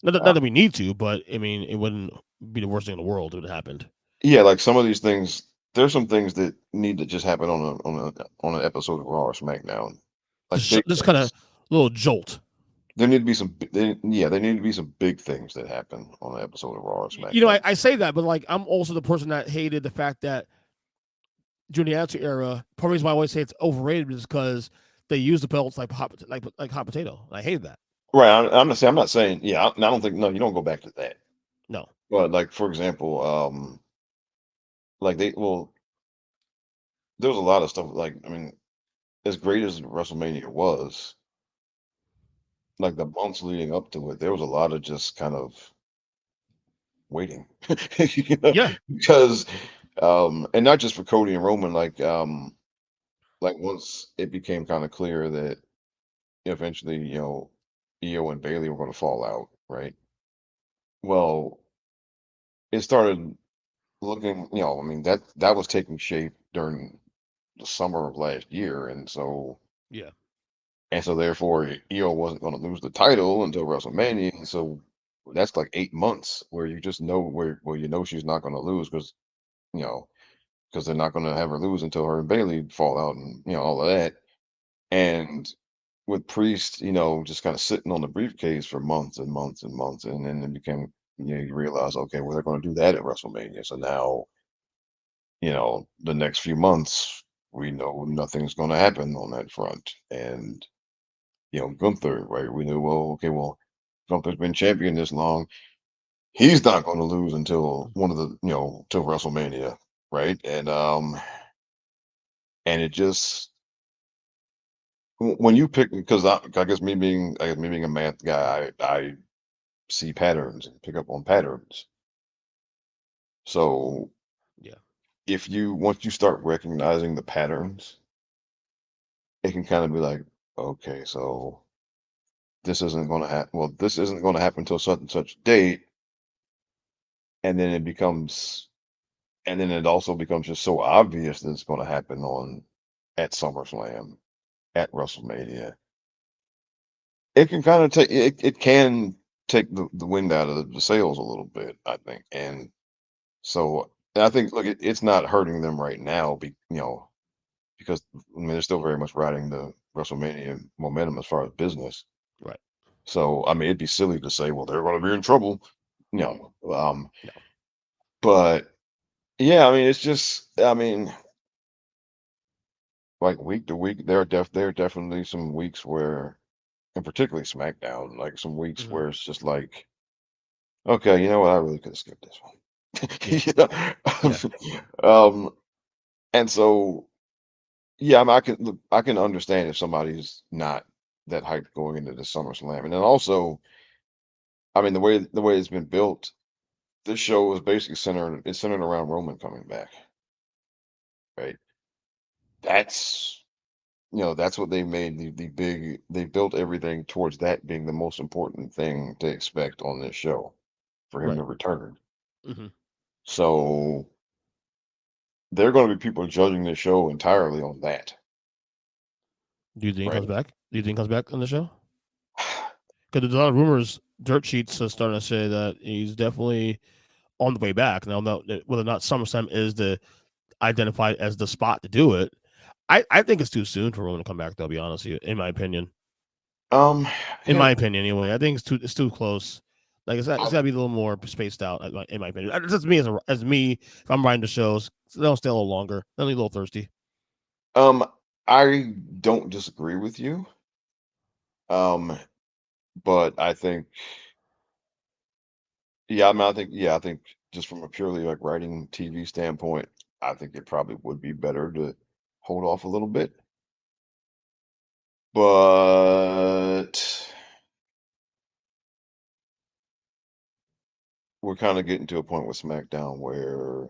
Not that we need to, but I mean, it wouldn't be the worst thing in the world if it happened. Yeah, like some of these things, there's some things that need to just happen on an episode of Raw or SmackDown, like big Just kind of things. little jolt. There need to be there need to be some big things that happen on an episode of Raw or SmackDown. I say that, but like I'm also the person that hated the fact that during the Attitude Era, part of the reason why I always say it's overrated is because they use the belts like hot potato. I hated that. Right. I'm not saying, yeah, I don't think, no, you don't go back to that. No. But like, for example, like there was a lot of stuff, like, I mean, as great as WrestleMania was, like the months leading up to it, there was a lot of just kind of waiting, you know, Yeah. because and not just for Cody and Roman, like once it became kind of clear that eventually, Io and Bailey were going to fall out, right? Well, it started looking, I mean, that was taking shape during the summer of last year, Yeah. and so therefore Io wasn't going to lose the title until WrestleMania, and so that's like 8 months where you just know where you know she's not going to lose you know because they're not going to have her lose until her and Bailey fall out and all of that. And with Priest, just kind of sitting on the briefcase for months and months and months, and then it became, you realize, okay, well, they're going to do that at WrestleMania. So now, the next few months, we know nothing's going to happen on that front. And, Gunther, right? We knew, well, okay, well, Gunther's been champion this long. He's not going to lose until one of the, till WrestleMania, right? And it just, when you pick, because I guess me being a math guy, I see patterns and pick up on patterns. So Yeah. if you once you start recognizing the patterns, it can kind of be like, okay, so this isn't going to happen. Well, this isn't going to happen until such and such date, and then and then it also becomes just so obvious that it's going to happen on at SummerSlam, at WrestleMania. It can kind of take it can take the wind out of the sails a little bit, I think, and so and I think, look, it's not hurting them right now, because I mean they're still very much riding the WrestleMania momentum as far as business. Right. So I mean, it'd be silly to say, well, they're going to be in trouble, No. but yeah, I mean, it's just, I mean, like week to week, there are definitely some weeks where, and particularly SmackDown, like some weeks Hmm. where it's just like, okay, you know what, I really could have skipped this one. Yeah. Yeah. Um, and so yeah, I mean, I can understand if somebody's not that hyped going into the SummerSlam, and then also, I mean, the way it's been built, this show is basically centered around Roman coming back, right? That's that's what they made the big. They built everything towards that being the most important thing to expect on this show for him Right. to return. Hmm. So there are going to be people judging this show entirely on that, Do you think he right? comes back? Do you think he comes back on the show? Because there's a lot of rumors. Dirt sheets are starting to say that he's definitely on the way back. Now, whether or not SummerSlam is the identified as the spot to do it, I think it's too soon for Roman to come back. Though, I'll be honest with you, in my opinion. Um, In yeah, my opinion, anyway, I think it's too close. Like it's got to be a little more spaced out. In my opinion, it's just me as me. If I'm writing the shows, so they'll stay a little longer. They'll be a little thirsty. um, I don't disagree with you. Um, but I think, yeah, I mean, I think just from a purely like writing TV standpoint, I think it probably would be better to hold off a little bit. But we're kind of getting to a point with SmackDown where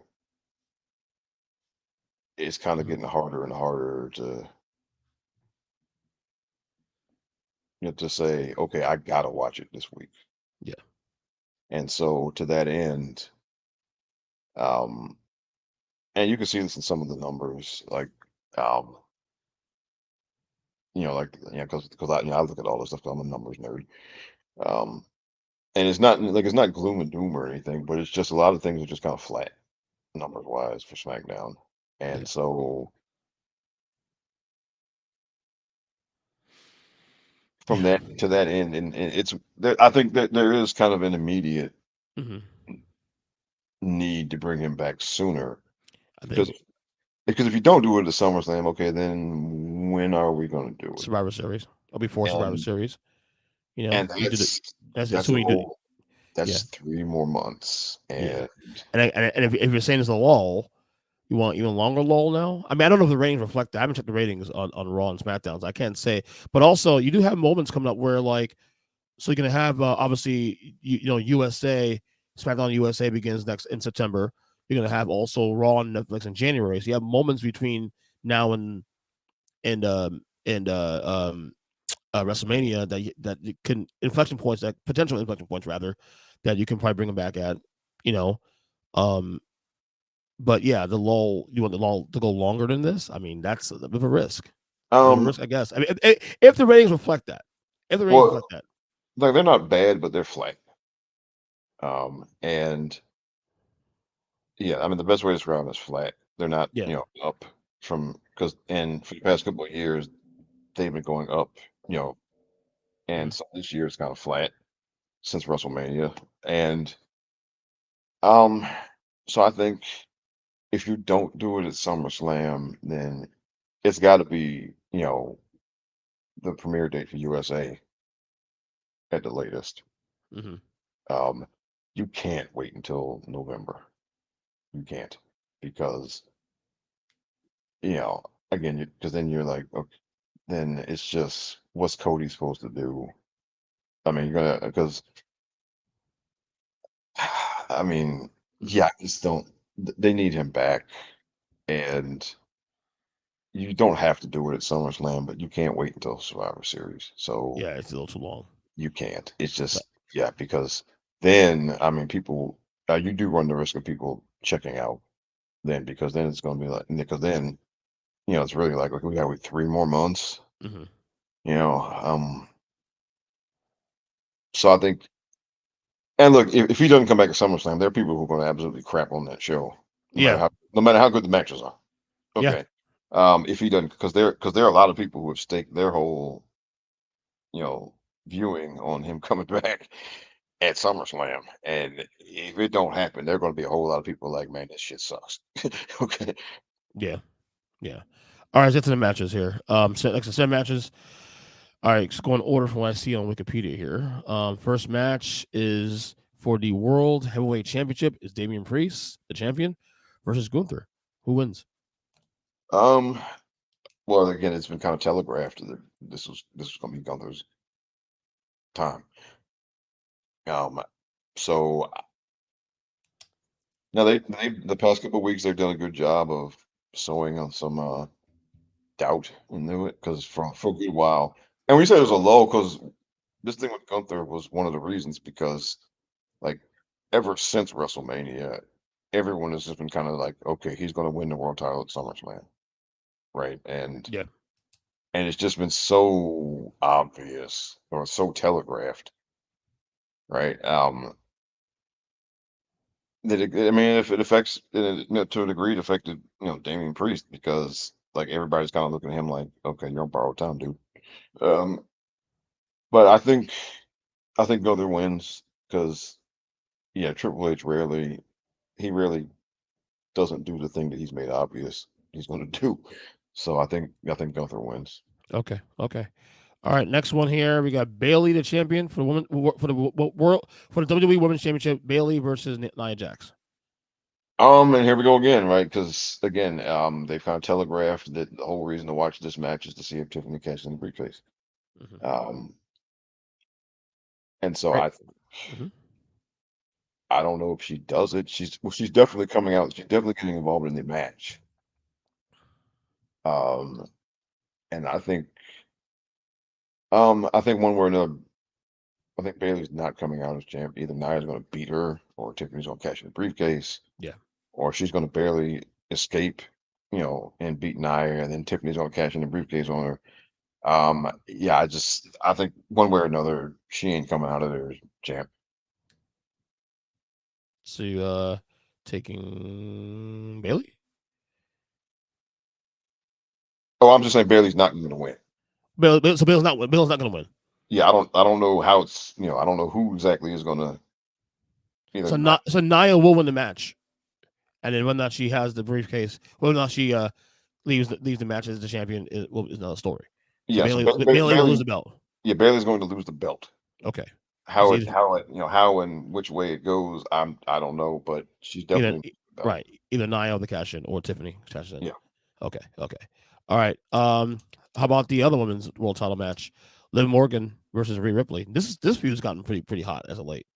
it's kind of Mhm. getting harder and harder to to say, okay, I gotta watch it this week. Yeah. And so to that end, um, and you can see this in some of the numbers, like um, because I look at all this stuff 'cause I'm a numbers nerd. Um, and it's not gloom and doom or anything, but it's just a lot of things are just kind of flat numbers wise for SmackDown. Yeah. And so from Yeah. that to that end, and it's there, I think that there is kind of an immediate Hmm. need to bring him back sooner I because think if you don't do it at SummerSlam, okay, then when are we going to do it? Survivor Series or before Survivor And Series. You know, and you did it. That's that's a assuming you do. whole Yeah. that's 3 more months, Yeah. and And if you're saying it's a lull, you want even longer lull now? I mean, I don't know if the ratings reflect that. I haven't checked the ratings on Raw and SmackDowns. I can't say. But also, you do have moments coming up where, like, so you're going to have, obviously, USA, SmackDown USA begins next in September. You're going to have also Raw on Netflix in January. So you have moments between now and WrestleMania that you can inflection points, that potential inflection points rather, that you can probably bring them back at, you know. Um, but yeah, the lull, you want the lull to go longer than this? I mean, that's a bit of a risk. A bit of a um, risk, I guess. I mean, if the ratings reflect that, if the ratings well, reflect that, like they're not bad, but they're flat. And yeah, I mean the best way to describe them is flat. They're not, yeah, up from because and for the past couple of years they've been going up, you know, and mhm, so this year it's kind of flat since WrestleMania. And um, so I think if you don't do it at SummerSlam, then it's got to be, the premiere date for USA at the latest. mhm, Um, you can't wait until November. You can't because again, because then you're like, okay, then it's just what's Cody supposed to do? I mean, you're gonna because I mean, mhm. yeah, I just don't. They need him back, and you don't have to do it at SummerSlam, but you can't wait until Survivor Series. So Yeah, it's a little too long. you can't. It's So, just yeah, because then I mean, people, you do run the risk of people checking out then because then it's going to be like because then it's really like okay, we got 3 more months, mhm. you know. So I think, and look, if he doesn't come back at SummerSlam, there are people who are going to absolutely crap on that show, Yeah, no matter how good the matches are. yeah, Okay, if he doesn't, because there are a lot of people who have staked their whole you know viewing on him coming back at SummerSlam, and if it don't happen, there are going to be a whole lot of people like, man, this shit sucks. Okay. yeah, yeah. All right, let's get to the matches here. Next to 7 matches. All right, just go in order from what I see on Wikipedia here. First match is for the World Heavyweight Championship. Is Damian Priest, the champion, versus Gunther. Who wins? Um. Well, again, it's been kind of telegraphed that this was going to be Gunther's time. Um. So now the past couple of weeks they've done a good job of sewing on some doubt into it because for a good while, and we said it was a low because this thing with Gunther was one of the reasons because like ever since WrestleMania, everyone has just been kind of like, okay, he's going to win the world title at SummerSlam, right? Yeah. And it's just been so obvious or so telegraphed, right? That I mean, if it affects, to a degree, it affected, Damian Priest because like everybody's kind of looking at him like, okay, you're on borrowed time, dude. Um, but I think Gunther wins because yeah, Triple H rarely doesn't do the thing that he's made obvious he's going to do. So I think Gunther wins. Okay. Okay. All right. Next one here. We got Bailey, the champion for the woman for the WWE Women's Championship. Bailey versus Nia Jax. And here we go again, right? Because again, they've kind of telegraphed that the whole reason to watch this match is to see if Tiffany cashes in the briefcase. Mm-hmm. Um, and so Right. Mm-hmm. I don't know if she does it. She's definitely coming out. She's definitely getting involved in the match. Um, and I think one way or another, I think Bailey's not coming out as champ. Either Nia's going to beat her, or Tiffany's going to cash in the briefcase, Yeah. or she's going to barely escape, and beat Nia, and then Tiffany's going to cash in the briefcase on her. Yeah, I think one way or another, she ain't coming out of there as champ. So you taking Bailey? Oh, I'm just saying Bailey's not going to win. So Bailey's not going to win. Yeah, I don't know how it's, I don't know who exactly is going to either not. So Nia will win the match, and then whether or not she has the briefcase, whether or not she leaves the match as the champion is another story. So Yeah, so Bailey will lose the belt. Yeah, Bailey's going to lose the belt. Okay. How and which way it goes, I don't know, but she's Either definitely right, either Nia or the cash in or Tiffany cash in. yeah. Okay. All right. How about the other women's world title match? Liv Morgan versus Rhea Ripley. This feud's gotten pretty hot as of late.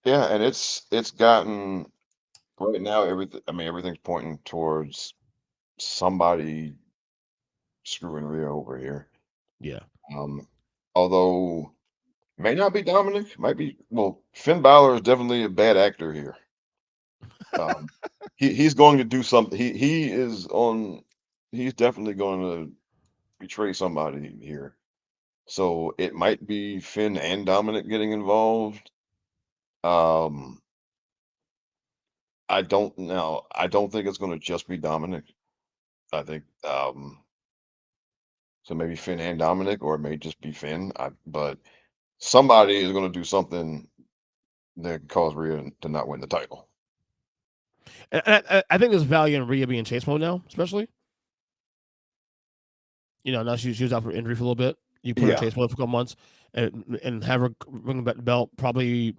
Yeah, and it's gotten right now everything's pointing towards somebody screwing Rhea over here. Yeah. Um, although may not be Dominic, might be well, Finn Balor is definitely a bad actor here. Um, he's going to do something. He's definitely going to betray somebody here. So it might be Finn and Dominic getting involved. Um, I don't think it's going to just be Dominic. I think so maybe Finn and Dominic, or it may just be Finn. But somebody is going to do something that could cause Rhea to not win the title. And I think there's value in Rhea being chase mode now, especially. Now she was out for injury for a little bit. You put her in Yeah. chase mode for a couple months, and have her bring back the belt. Probably,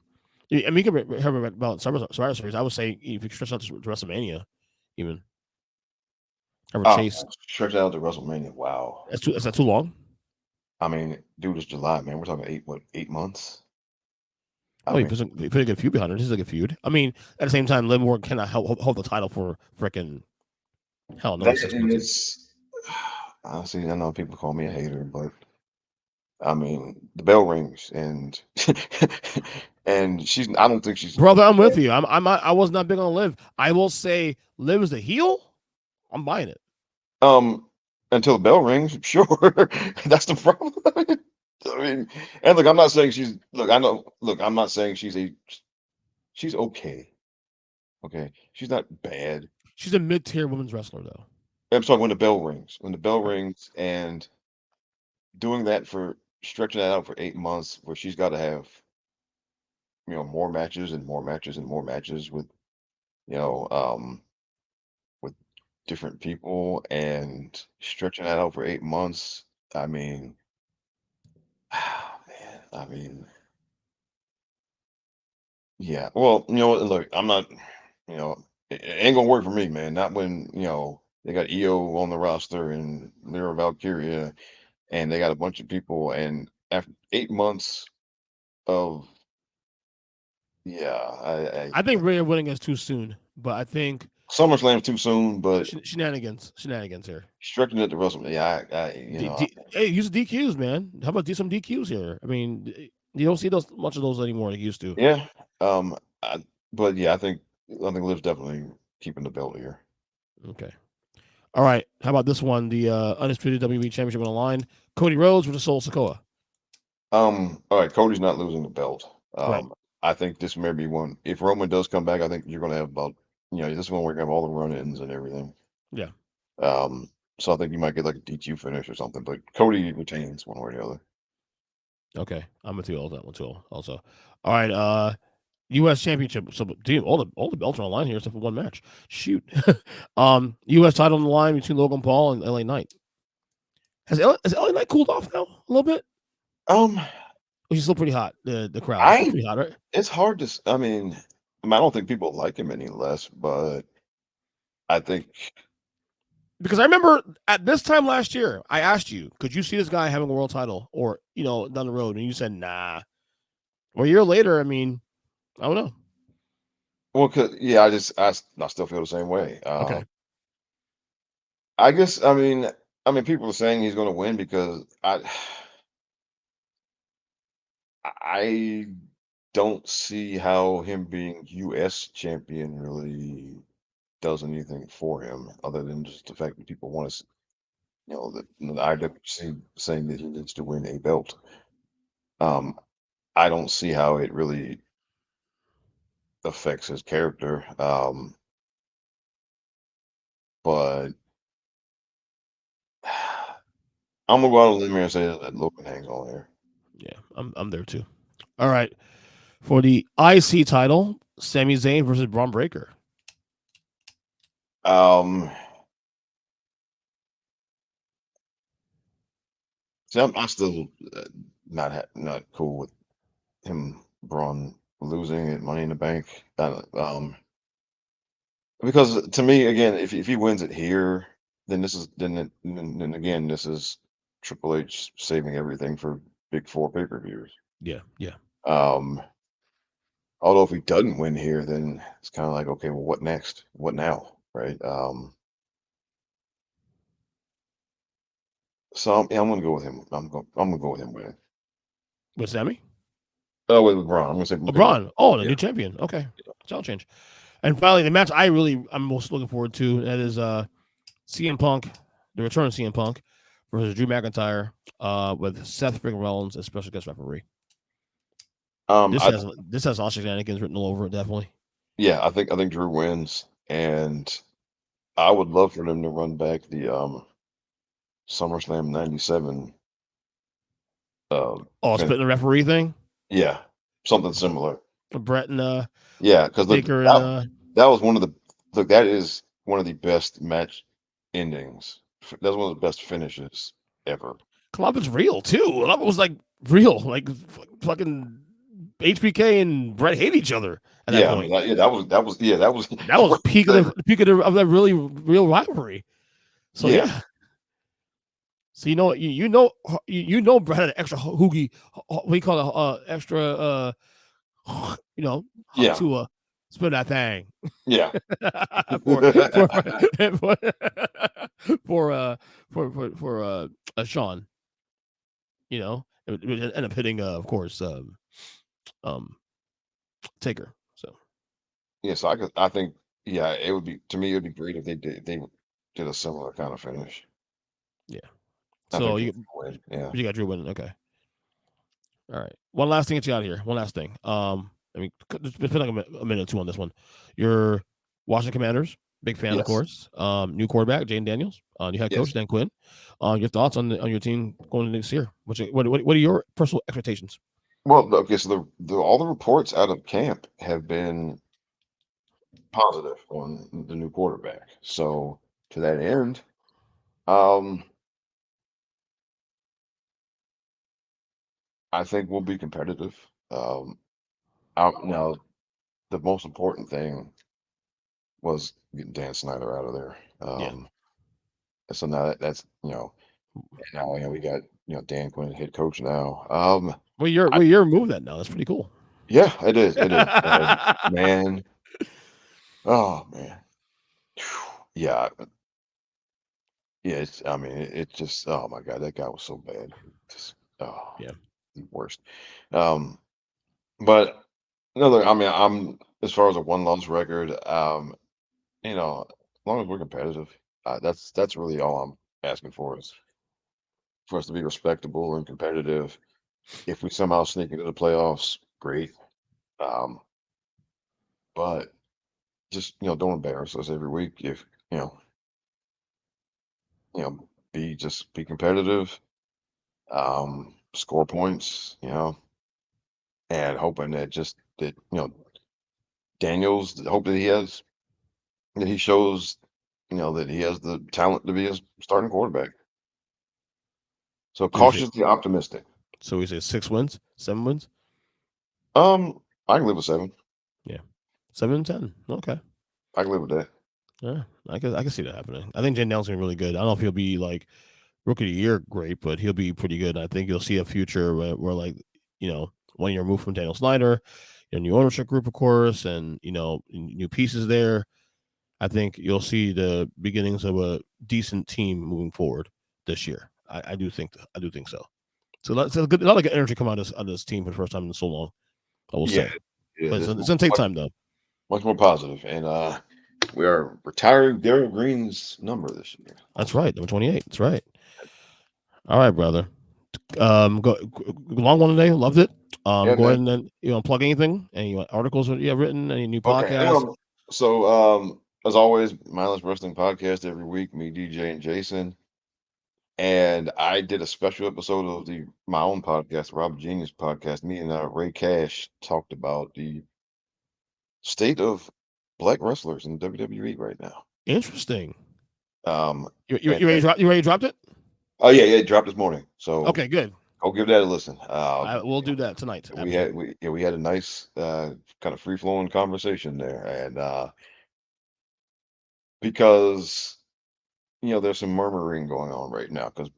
I mean, you can have her belt Survivor Series. I would say if you stretch out to WrestleMania, even have her chase. Stretch out to WrestleMania. Wow. Is that too long? I mean, dude, it's July, man. We're talking 8 months. I Oh, you mean, put a good feud behind her. This is a good feud. I mean, at the same time, Liv Morgan cannot hold the title for freaking hell another 6 and months. it's honestly, I know people call me a hater, but I mean, the bell rings, and and I don't think she's Brother, I'm with you. I was not big on Liv. I will say Liv is the heel. I'm buying it. until the bell rings. Sure, that's the problem. I mean, and look, I'm not saying she's look. I know. Look, I'm not saying she's okay. Okay, she's not bad. She's a mid-tier women's wrestler, though. I'm talking when the bell rings. When the bell rings, and doing that for stretching that out for 8 months, where she's got to have more matches and more matches and more matches you know um with different people and stretching that out for 8 months. I mean, man, I mean, yeah. Well, look, I'm not, it ain't gonna work for me, man. Not when they got EO on the roster and Lyra Valkyria, and they got a bunch of people, and after 8 months of yeah, I think Rhea winning is too soon, but I think SummerSlam's too soon, but Shenanigans here. stretching it to WrestleMania. Hey, use DQs, man. How about do some DQs here? I mean, you don't see much of those anymore like you used to. Yeah. But yeah, I think Liv's definitely keeping the belt here. Okay. All right. How about this one? The undisputed WWE Championship on the line. Cody Rhodes versus Solo Sikoa. All right, Cody's not losing the belt. Right. I think this may be one. If Roman does come back, I think you're going to have about, this one where you're going to have all the run-ins and everything. Yeah. So I think you might get like a DQ finish or something, but Cody retains one way or the other. Okay, I'm with you on that one too. Also, all right. U.S. Championship. So, dude, all the belts are on the line here except for one match. Shoot. U.S. title on the line between Logan Paul and LA Knight. Has LA Knight cooled off now a little bit? He's still pretty hot. The crowd is still pretty hot, right? It's hard to. I don't think people like him any less, but I think because I remember at this time last year, I asked you, could you see this guy having a world title or down the road, and you said nah. Well, a year later, I mean, I don't know. Well, I still feel the same way. Okay. I guess people are saying he's going to win because I don't see how him being U.S. champion really does anything for him other than just the fact that people want to, the IWC saying that he needs to win a belt. I don't see how it really affects his character. But I'm gonna go out on a limb here and say that Logan hangs on here. Yeah, I'm there too. All right, for the IC title, Sami Zayn versus Braun Breaker. I'm still not cool with him, Braun losing at Money in the Bank. Because to me, again, if he wins it here, then this is again this is Triple H saving everything for Big 4 pay-per-views. Yeah. Although if he doesn't win here, then it's kind of like, okay, well, what next? What now? Right? So I'm gonna go with him. I'm gonna go with him winning. With Sami? Oh, with Braun. I'm gonna say Braun. Oh, the new champion. Okay, so I'll change. And finally, the match I'm most looking forward to, that is CM Punk, the return of CM Punk versus Drew McIntyre, with Seth freaking Rollins as special guest referee. This has all shenanigans written all over it, definitely. Yeah, I think Drew wins, and I would love for them to run back the SummerSlam '97. Splitting the referee thing. Yeah, something similar. Brett and yeah, because that was one of the that is one of the best match endings. That's one of the best finishes ever. Club is real too. Club was like real, like fucking HBK and Brett hate each other at that point. That was peak of that really real rivalry. So yeah. So you know Brett had an extra hoogie. What do you call it? Extra to spin that thing. Yeah. for Sean. It would end up hitting of course Taker. So so I think it would be, to me, it would be great if they did a similar kind of finish. Yeah. So you got Drew winning. Okay. All right. One last thing to get you out of here. One last thing. It's been like a minute or two on this one. Your Washington Commanders, big fan, of course. New quarterback, Jane Daniels. New head coach, Dan Quinn. Your thoughts on your team going into next year? What are your personal expectations? Well, okay, so all the reports out of camp have been positive on the new quarterback. So to that end, I think we'll be competitive. Now, the most important thing was getting Dan Snyder out of there. So now that's now we got Dan Quinn, head coach now. Well, you're removed that now. That's pretty cool. Yeah, it is. It is, man. Oh man. Yeah, yeah. I mean, it just. Oh my God, that guy was so bad. Just Yeah. the worst. Um, but another. I mean, I'm as far as a one-loss record. As long as we're competitive, that's really all I'm asking for is for us to be respectable and competitive. If we somehow sneak into the playoffs, great. Um, but just don't embarrass us every week. If be competitive, score points, and hoping that Daniels hope that he shows that he has the talent to be a starting quarterback. So So we say cautiously optimistic. 6 wins, 7 wins. I can live with 7. Yeah, 7 and 10. Okay. I can live with that. Yeah, I can see that happening. I think Jen Daniels gonna be really good. I don't know if he'll be like rookie of the year great, but he'll be pretty good. I think you'll see a future where like 1 year move from Daniel Snyder, new ownership group, of course, and new pieces there. I think you'll see the beginnings of a decent team moving forward this year. I do think so. So a lot of good energy come out of this team for the first time in so long. I will Yeah, say, yeah. but This it's gonna take time though. much more positive, and we are retiring Daryl Green's number this year. That's right, number 28. That's right. All right, brother. Long one today. Loved it. Yeah, Go man. ahead and then plug anything, any articles that you have written, any new Okay. podcasts. So as always, Mindless Wrestling podcast every week. Me, DJ, and Jason. And I did a special episode of my own podcast, Rob Genius podcast. Me and Ray Cash talked about the state of black wrestlers in WWE right now. Interesting. Um, You ready to drop it? Oh yeah, it dropped this morning. So Okay, good. go give that a listen. We'll do that tonight. We had a nice kind of free flowing conversation there, and because there's some murmuring going on right now because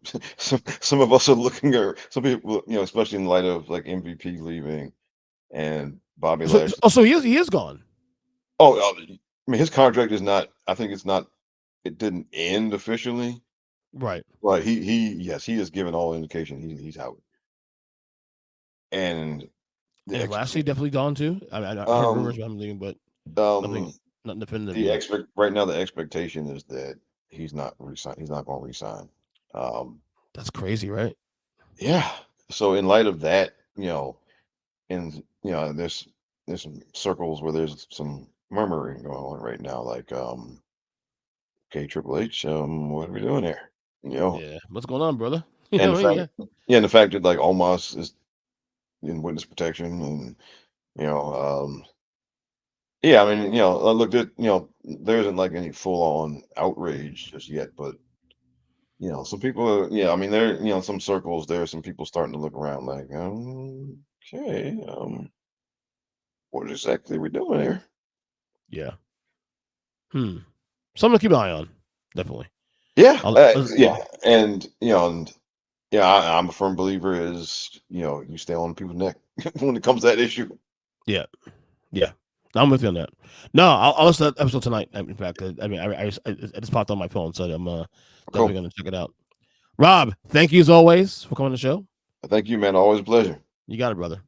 some of us are looking at some people, especially in light of like MVP leaving and Bobby Lashley. So he is gone. I mean, his contract is not. I think it's not. It didn't end officially, Right. but he has given all indication he's out. And And Lashley definitely gone too. I mean, I heard rumors about him leaving, but nothing definitive yet. right now the expectation is that he's not resign. He's not going to resign. That's crazy, right? Yeah. So in light of that, and there's some circles where there's some murmuring going on right now, like okay, Triple H, what are we doing here? Yeah. What's going on, brother? And the fact that like Omos is in witness protection, and yeah, I mean, look, there isn't like any full on outrage just yet, but some people are, I mean, there, some circles, there are some people starting to look around like, okay, what exactly are we doing here? Yeah. Something to keep an eye on, definitely. Yeah, yeah, and I'm a firm believer is you stay on people's neck when it comes to that issue. Yeah. I'm with you on that. No, I'll listen to that episode tonight. In fact, I mean, I just popped on my phone, so I'm definitely going to check it out. Rob, thank you as always for coming on the show. Thank you, man. Always a pleasure. You got it, brother.